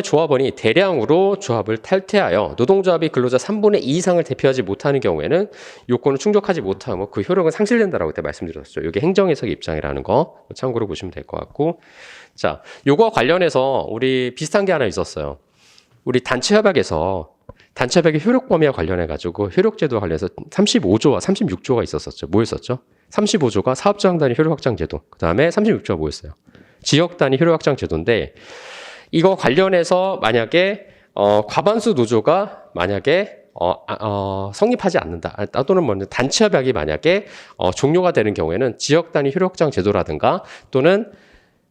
조합원이 대량으로 조합을 탈퇴하여 노동조합이 근로자 3분의 2 이상을 대표하지 못하는 경우에는 요건을 충족하지 못하면 그 효력은 상실된다라고 그때 말씀드렸었죠. 이게 행정해석의 입장이라는 거 참고로 보시면 될 것 같고. 자, 요거와 관련해서 우리 비슷한 게 하나 있었어요. 우리 단체협약에서 단체협약의 효력 범위와 관련해가지고 효력제도와 관련해서 35조와 36조가 있었었죠. 뭐였었죠? 35조가 사업장 단위 효력 확장 제도. 그 다음에 36조가 뭐였어요? 지역 단위 효력 확장 제도인데, 이거 관련해서 만약에 과반수 노조가 만약에 성립하지 않는다. 또는 뭐 단체협약이 만약에 종료가 되는 경우에는 지역 단위 효력 확장 제도라든가 또는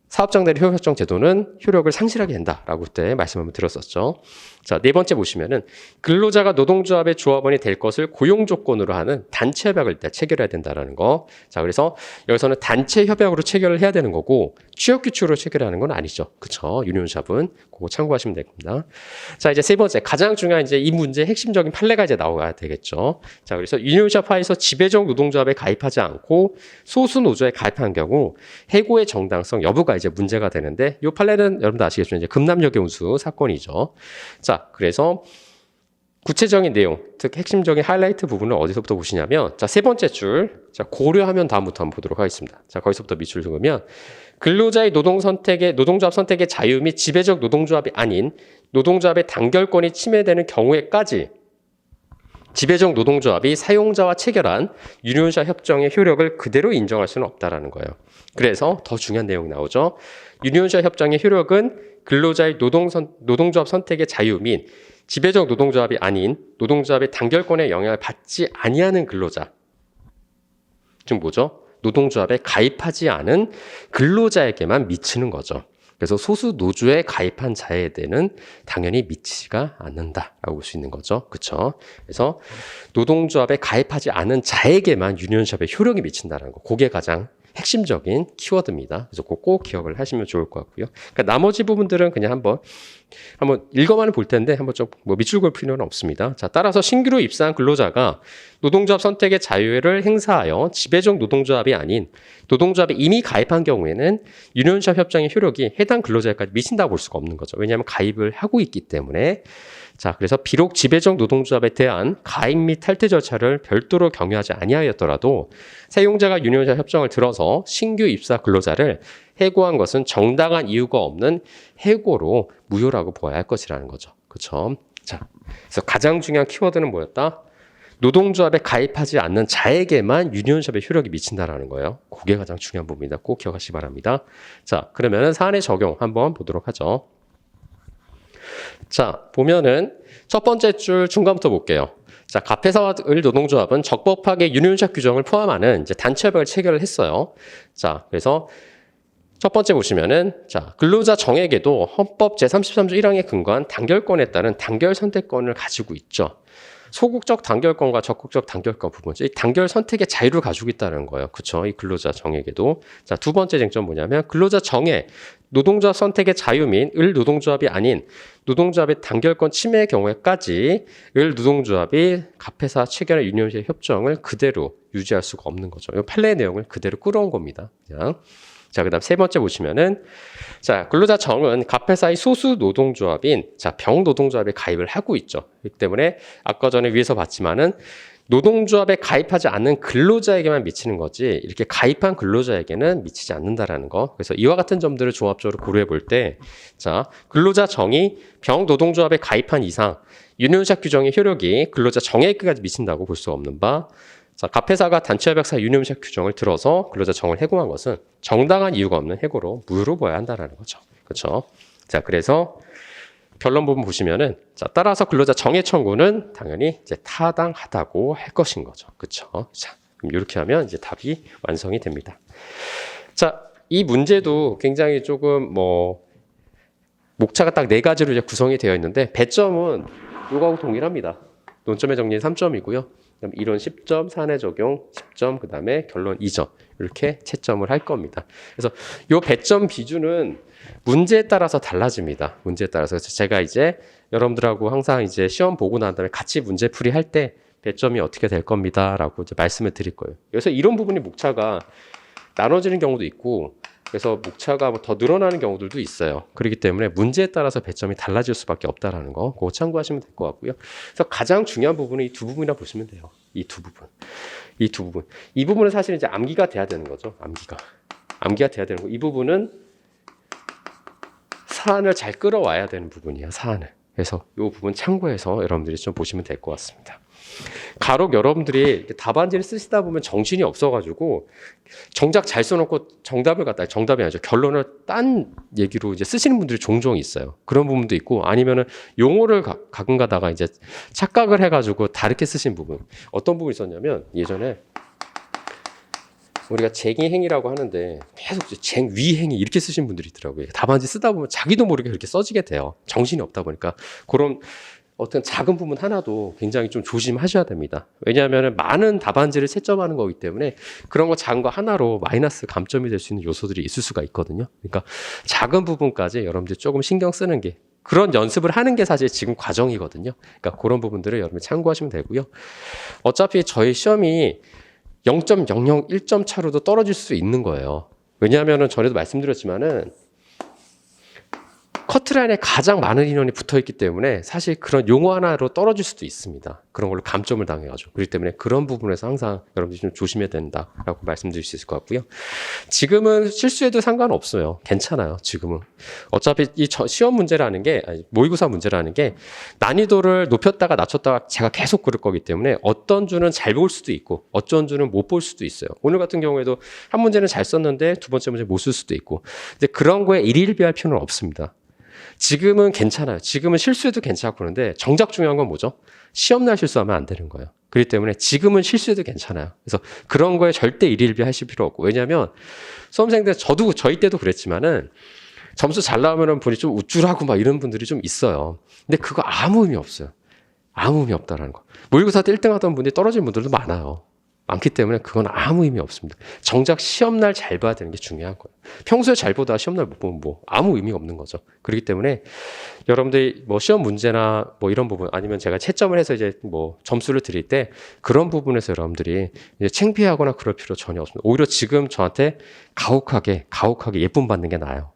사업장 단위 효력 확장 제도는 효력을 상실하게 된다라고 그때 말씀 한번 드렸었죠. 자, 네 번째 보시면은 근로자가 노동조합의 조합원이 될 것을 고용 조건으로 하는 단체 협약을 일단 체결해야 된다라는 거. 자, 그래서 여기서는 단체 협약으로 체결을 해야 되는 거고 취업 규칙으로 체결하는 건 아니죠. 그렇죠? 유니온샵은 그거 참고하시면 됩니다. 자, 이제 세 번째 가장 중요한 이제 이 문제의 핵심적인 판례가 이제 나와야 되겠죠. 자, 그래서 유니온샵 하에서 지배적 노동조합에 가입하지 않고 소수 노조에 가입한 경우 해고의 정당성 여부가 이제 문제가 되는데 이 판례는 여러분들 아시겠지만 이제 금남여기 운수 사건이죠. 자, 그래서 구체적인 내용, 즉 핵심적인 하이라이트 부분을 어디서부터 보시냐면, 자, 세 번째 줄, 자, 고려하면 다음부터 한번 보도록 하겠습니다. 자, 거기서부터 밑줄 그으면 근로자의 노동조합 선택의 자유 및 지배적 노동조합이 아닌 노동조합의 단결권이 침해되는 경우에까지 지배적 노동조합이 사용자와 체결한 유니온샵 협정의 효력을 그대로 인정할 수는 없다라는 거예요. 그래서 더 중요한 내용이 나오죠. 유니온샵 협정의 효력은 근로자의 노동조합 선택의 자유 및 지배적 노동조합이 아닌 노동조합의 단결권의 영향을 받지 아니하는 근로자. 즉 뭐죠? 노동조합에 가입하지 않은 근로자에게만 미치는 거죠. 그래서 소수 노조에 가입한 자에 대해는 당연히 미치지가 않는다라고 볼 수 있는 거죠. 그렇죠? 그래서 노동조합에 가입하지 않은 자에게만 유니온샵의 효력이 미친다는 거. 그게 가장 핵심적인 키워드입니다. 그래서 꼭 기억을 하시면 좋을 것 같고요. 그러니까 나머지 부분들은 그냥 한번 읽어만 볼 텐데 한번 좀 밑줄 그을 필요는 없습니다. 자, 따라서 신규로 입사한 근로자가 노동조합 선택의 자유를 행사하여 지배적 노동조합이 아닌 노동조합에 이미 가입한 경우에는 유니온샵 협정의 효력이 해당 근로자에까지 미친다고 볼 수가 없는 거죠. 왜냐하면 가입을 하고 있기 때문에. 자, 그래서 비록 지배적 노동조합에 대한 가입 및 탈퇴 절차를 별도로 경유하지 아니하였더라도 사용자가 유니온샵 협정을 들어서 신규 입사 근로자를 해고한 것은 정당한 이유가 없는 해고로 무효라고 보아야 할 것이라는 거죠. 그렇죠? 자, 그래서 가장 중요한 키워드는 뭐였다? 노동조합에 가입하지 않는 자에게만 유니온샵의 효력이 미친다라는 거예요. 그게 가장 중요한 부분입니다. 꼭 기억하시기 바랍니다. 자, 그러면은 사안의 적용 한번 보도록 하죠. 자, 보면은 첫 번째 줄 중간부터 볼게요. 자, 갑회사와 을 노동조합은 적법하게 유니온샵 규정을 포함하는 이제 단체협약을 체결을 했어요. 자, 그래서 첫 번째 보시면은 자, 근로자 정에게도 헌법 제33조 1항에 근거한 단결권에 따른 단결 선택권을 가지고 있죠. 소극적 단결권과 적극적 단결권 부분, 이 단결 선택의 자유를 가지고 있다는 거예요. 그렇죠? 이 근로자 정에게도. 자, 두 번째 쟁점 뭐냐면 근로자 정에 노동조합 선택의 자유 및 을 노동조합이 아닌 노동조합의 단결권 침해의 경우에까지 을 노동조합이 갑회사 체결의 유니온샵 협정을 그대로 유지할 수가 없는 거죠. 이 판례의 내용을 그대로 끌어온 겁니다. 그냥. 자, 그 다음 세 번째 보시면은, 자, 근로자 정은 갑회사의 소수 노동조합인, 자, 병노동조합에 가입을 하고 있죠. 그렇기 때문에, 아까 전에 위에서 봤지만은, 노동조합에 가입하지 않는 근로자에게만 미치는 거지, 이렇게 가입한 근로자에게는 미치지 않는다라는 거. 그래서 이와 같은 점들을 종합적으로 고려해 볼 때, 자, 근로자 정이 병노동조합에 가입한 이상, 유니온샵 규정의 효력이 근로자 정에게까지 미친다고 볼 수 없는 바, 자, 갑회사가 단체협약사 유니온샵 규정을 들어서 근로자 정을 해고한 것은 정당한 이유가 없는 해고로 무효로 보아야 한다는 거죠. 그렇죠? 자, 그래서 결론 부분 보시면은 자, 따라서 근로자 정의 청구는 당연히 이제 타당하다고 할 것인 거죠. 그렇죠? 자, 그럼 이렇게 하면 이제 답이 완성이 됩니다. 자, 이 문제도 굉장히 조금 목차가 딱 4가지로 이제 구성이 되어 있는데 배점은 이거하고 동일합니다. 논점의 정리는 3점이고요. 그럼 이론 10점, 사내 적용 10점, 그 다음에 결론 2점 이렇게 채점을 할 겁니다. 그래서 요 배점 비중은 문제에 따라서 달라집니다. 문제에 따라서. 그래서 제가 이제 여러분들하고 항상 이제 시험 보고 난 다음에 같이 문제 풀이 할 때 배점이 어떻게 될 겁니다라고 이제 말씀을 드릴 거예요. 그래서 이런 부분이 목차가 나눠지는 경우도 있고, 그래서 목차가 더 늘어나는 경우들도 있어요. 그렇기 때문에 문제에 따라서 배점이 달라질 수밖에 없다라는 거, 그거 참고하시면 될 것 같고요. 그래서 가장 중요한 부분은 이 두 부분이라 보시면 돼요. 이 두 부분. 이 부분은 사실 이제 암기가 돼야 되는 거죠. 암기가 돼야 되는 거. 이 부분은 사안을 잘 끌어와야 되는 부분이야, 사안을. 그래서 이 부분 참고해서 여러분들이 좀 보시면 될 것 같습니다. 간혹 여러분들이 답안지를 쓰시다 보면 정신이 없어가지고 정작 잘 써놓고 정답이 아니죠. 결론을 딴 얘기로 이제 쓰시는 분들이 종종 있어요. 그런 부분도 있고, 아니면은 용어를 가끔 가다가 이제 착각을 해가지고 다르게 쓰신 부분. 어떤 부분이 있었냐면 예전에 우리가 쟁의행위라고 하는데 계속 쟁위행위 이렇게 쓰신 분들이 있더라고요. 답안지 쓰다 보면 자기도 모르게 그렇게 써지게 돼요. 정신이 없다 보니까. 그런 어떤 작은 부분 하나도 굉장히 좀 조심하셔야 됩니다. 왜냐하면 많은 답안지를 채점하는 거기 때문에 그런 거 작은 거 하나로 마이너스 감점이 될 수 있는 요소들이 있을 수가 있거든요. 그러니까 작은 부분까지 여러분들이 조금 신경 쓰는 게, 그런 연습을 하는 게 사실 지금 과정이거든요. 그러니까 그런 부분들을 여러분이 참고하시면 되고요. 어차피 저희 시험이 0.001점 차로도 떨어질 수 있는 거예요. 왜냐하면 전에도 말씀드렸지만은 커트라인에 가장 많은 인원이 붙어 있기 때문에 사실 그런 용어 하나로 떨어질 수도 있습니다. 그런 걸로 감점을 당해가지고. 그렇기 때문에 그런 부분에서 항상 여러분들이 좀 조심해야 된다라고 말씀드릴 수 있을 것 같고요. 지금은 실수해도 상관없어요. 괜찮아요. 지금은. 어차피 이 시험 문제라는 게, 모의고사 문제라는 게 난이도를 높였다가 낮췄다가 제가 계속 그럴 거기 때문에 어떤 주는 잘 볼 수도 있고 어떤 주는 못 볼 수도 있어요. 오늘 같은 경우에도 한 문제는 잘 썼는데 두 번째 문제 못 쓸 수도 있고. 근데 그런 거에 일일비할 필요는 없습니다. 지금은 괜찮아요. 지금은 실수해도 괜찮고 그런데 정작 중요한 건 뭐죠? 시험날 실수하면 안 되는 거예요. 그렇기 때문에 지금은 실수해도 괜찮아요. 그래서 그런 거에 절대 일일비 하실 필요 없고. 왜냐하면 수험생들, 저희 때도 그랬지만은 점수 잘 나오면 분이 좀 우쭐하고 막 이런 분들이 좀 있어요. 근데 그거 아무 의미 없어요. 아무 의미 없다라는 거. 모의고사 때 1등 하던 분이 떨어진 분들도 많아요. 많기 때문에 그건 아무 의미 없습니다. 정작 시험날 잘 봐야 되는 게 중요한 거예요. 평소에 잘 보다가 시험날 못 보면 뭐 아무 의미가 없는 거죠. 그렇기 때문에 여러분들이 뭐 시험 문제나 뭐 이런 부분 아니면 제가 채점을 해서 이제 뭐 점수를 드릴 때 그런 부분에서 여러분들이 이제 창피하거나 그럴 필요 전혀 없습니다. 오히려 지금 저한테 가혹하게 예쁨 받는 게 나아요.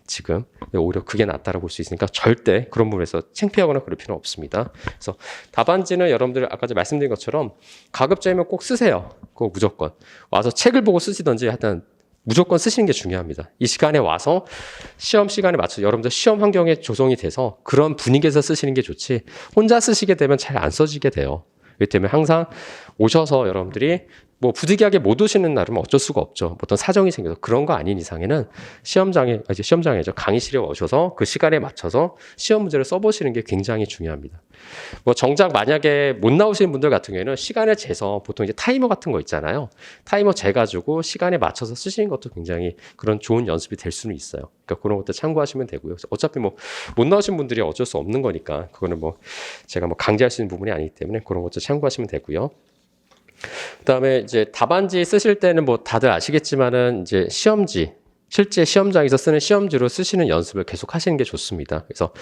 지금 오히려 그게 낫다라고 볼 수 있으니까 절대 그런 부분에서 창피하거나 그럴 필요는 없습니다. 그래서 답안지는 여러분들 아까 말씀드린 것처럼 가급적이면 꼭 쓰세요. 그거 무조건 와서 책을 보고 쓰시든지 하여튼 무조건 쓰시는 게 중요합니다. 이 시간에 와서 시험 시간에 맞춰서 여러분들 시험 환경에 조성이 돼서 그런 분위기에서 쓰시는 게 좋지 혼자 쓰시게 되면 잘 안 써지게 돼요. 그렇기 때문에 항상 오셔서 여러분들이 뭐 부득이하게 못 오시는 날은 어쩔 수가 없죠. 어떤 사정이 생겨서 그런 거 아닌 이상에는 시험장에죠. 강의실에 오셔서 그 시간에 맞춰서 시험 문제를 써보시는 게 굉장히 중요합니다. 뭐 정작 만약에 못 나오시는 분들 같은 경우에는 시간을 재서 보통 이제 타이머 같은 거 있잖아요. 타이머 재가지고 시간에 맞춰서 쓰시는 것도 굉장히 그런 좋은 연습이 될 수는 있어요. 그러니까 그런 것도 참고하시면 되고요. 어차피 뭐 못 나오신 분들이 어쩔 수 없는 거니까 그거는 뭐 제가 뭐 강제할 수 있는 부분이 아니기 때문에 그런 것도 참고하시면 되고요. 그다음에 이제 답안지 쓰실 때는 뭐 다들 아시겠지만은 이제 시험지 실제 시험장에서 쓰는 시험지로 쓰시는 연습을 계속 하시는 게 좋습니다. 그래서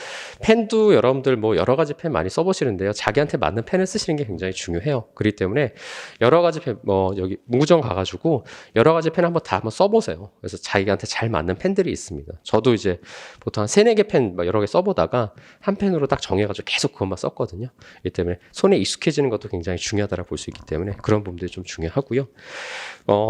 펜도 여러분들 뭐 여러 가지 펜 많이 써보시는데요. 자기한테 맞는 펜을 쓰시는 게 굉장히 중요해요. 그렇기 때문에 여러 가지 펜, 뭐 여기 문구점 가가지고 여러 가지 펜 한번 다 한번 써보세요. 그래서 자기한테 잘 맞는 펜들이 있습니다. 저도 이제 보통 한 3-4개 펜 여러 개 써보다가 한 펜으로 딱 정해가지고 계속 그것만 썼거든요. 이 때문에 손에 익숙해지는 것도 굉장히 중요하다고 볼 수 있기 때문에 그런 부분들이 좀 중요하고요.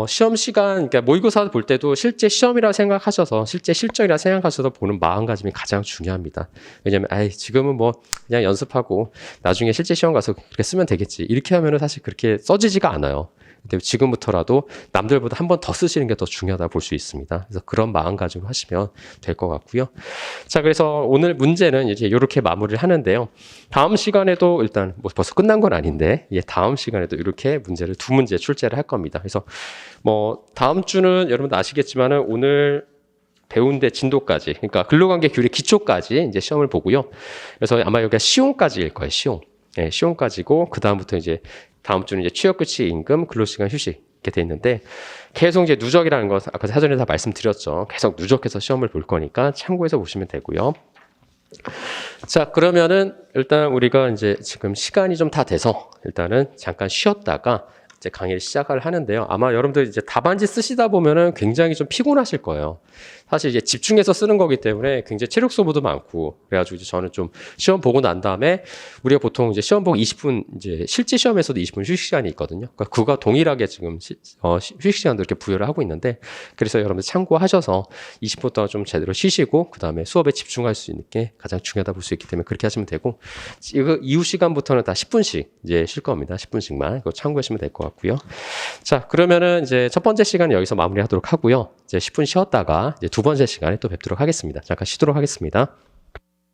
시험 시간, 그러니까 모의고사 볼 때도 실제 시험이라 생각하셔서 실제 실적이라 생각하셔서 보는 마음가짐이 가장 중요합니다. 왜냐면 지금은 뭐 그냥 연습하고 나중에 실제 시험 가서 그렇게 쓰면 되겠지 이렇게 하면은 사실 그렇게 써지지가 않아요. 근데 지금부터라도 남들보다 한 번 더 쓰시는 게 더 중요하다 볼 수 있습니다. 그래서 그런 마음가짐 하시면 될 것 같고요. 자, 그래서 오늘 문제는 이제 이렇게 마무리를 하는데요. 다음 시간에도 일단 뭐 벌써 끝난 건 아닌데 다음 시간에도 이렇게 문제를 2문제 출제를 할 겁니다. 그래서 뭐 다음 주는 여러분들 아시겠지만은 오늘 배운 데 진도까지, 그러니까 근로관계 규율의 기초까지 이제 시험을 보고요. 그래서 아마 여기가 시용까지일 거예요. 시용. 네, 시용까지고 그 다음부터 이제 다음 주는 이제 취업 끝이 임금, 근로시간 휴식 이렇게 돼 있는데 계속 이제 누적이라는 거 아까 사전에 다 말씀드렸죠. 계속 누적해서 시험을 볼 거니까 참고해서 보시면 되고요. 자, 그러면은 일단 우리가 이제 지금 시간이 좀 다 돼서 일단은 잠깐 쉬었다가 이제 강의를 시작을 하는데요. 아마 여러분들 이제 답안지 쓰시다 보면은 굉장히 좀 피곤하실 거예요. 사실 이제 집중해서 쓰는 거기 때문에 굉장히 체력 소모도 많고 그래가지고 이제 저는 좀 시험 보고 난 다음에 우리가 보통 이제 시험 보고 20분 이제 실제 시험에서도 20분 휴식 시간이 있거든요. 그러니까 그거 동일하게 지금 휴식 시간도 이렇게 부여를 하고 있는데 그래서 여러분들 참고하셔서 20분 동안 좀 제대로 쉬시고 그 다음에 수업에 집중할 수 있는 게 가장 중요하다 볼 수 있기 때문에 그렇게 하시면 되고 이거 이후 시간부터는 다 10분씩 이제 쉴 겁니다. 10분씩만 그거 참고하시면 될 것 같고요. 자, 그러면은 이제 첫 번째 시간은 여기서 마무리하도록 하고요. 이제 10분 쉬었다가 이제 두 번째 시간에 또 뵙도록 하겠습니다. 잠깐 쉬도록 하겠습니다.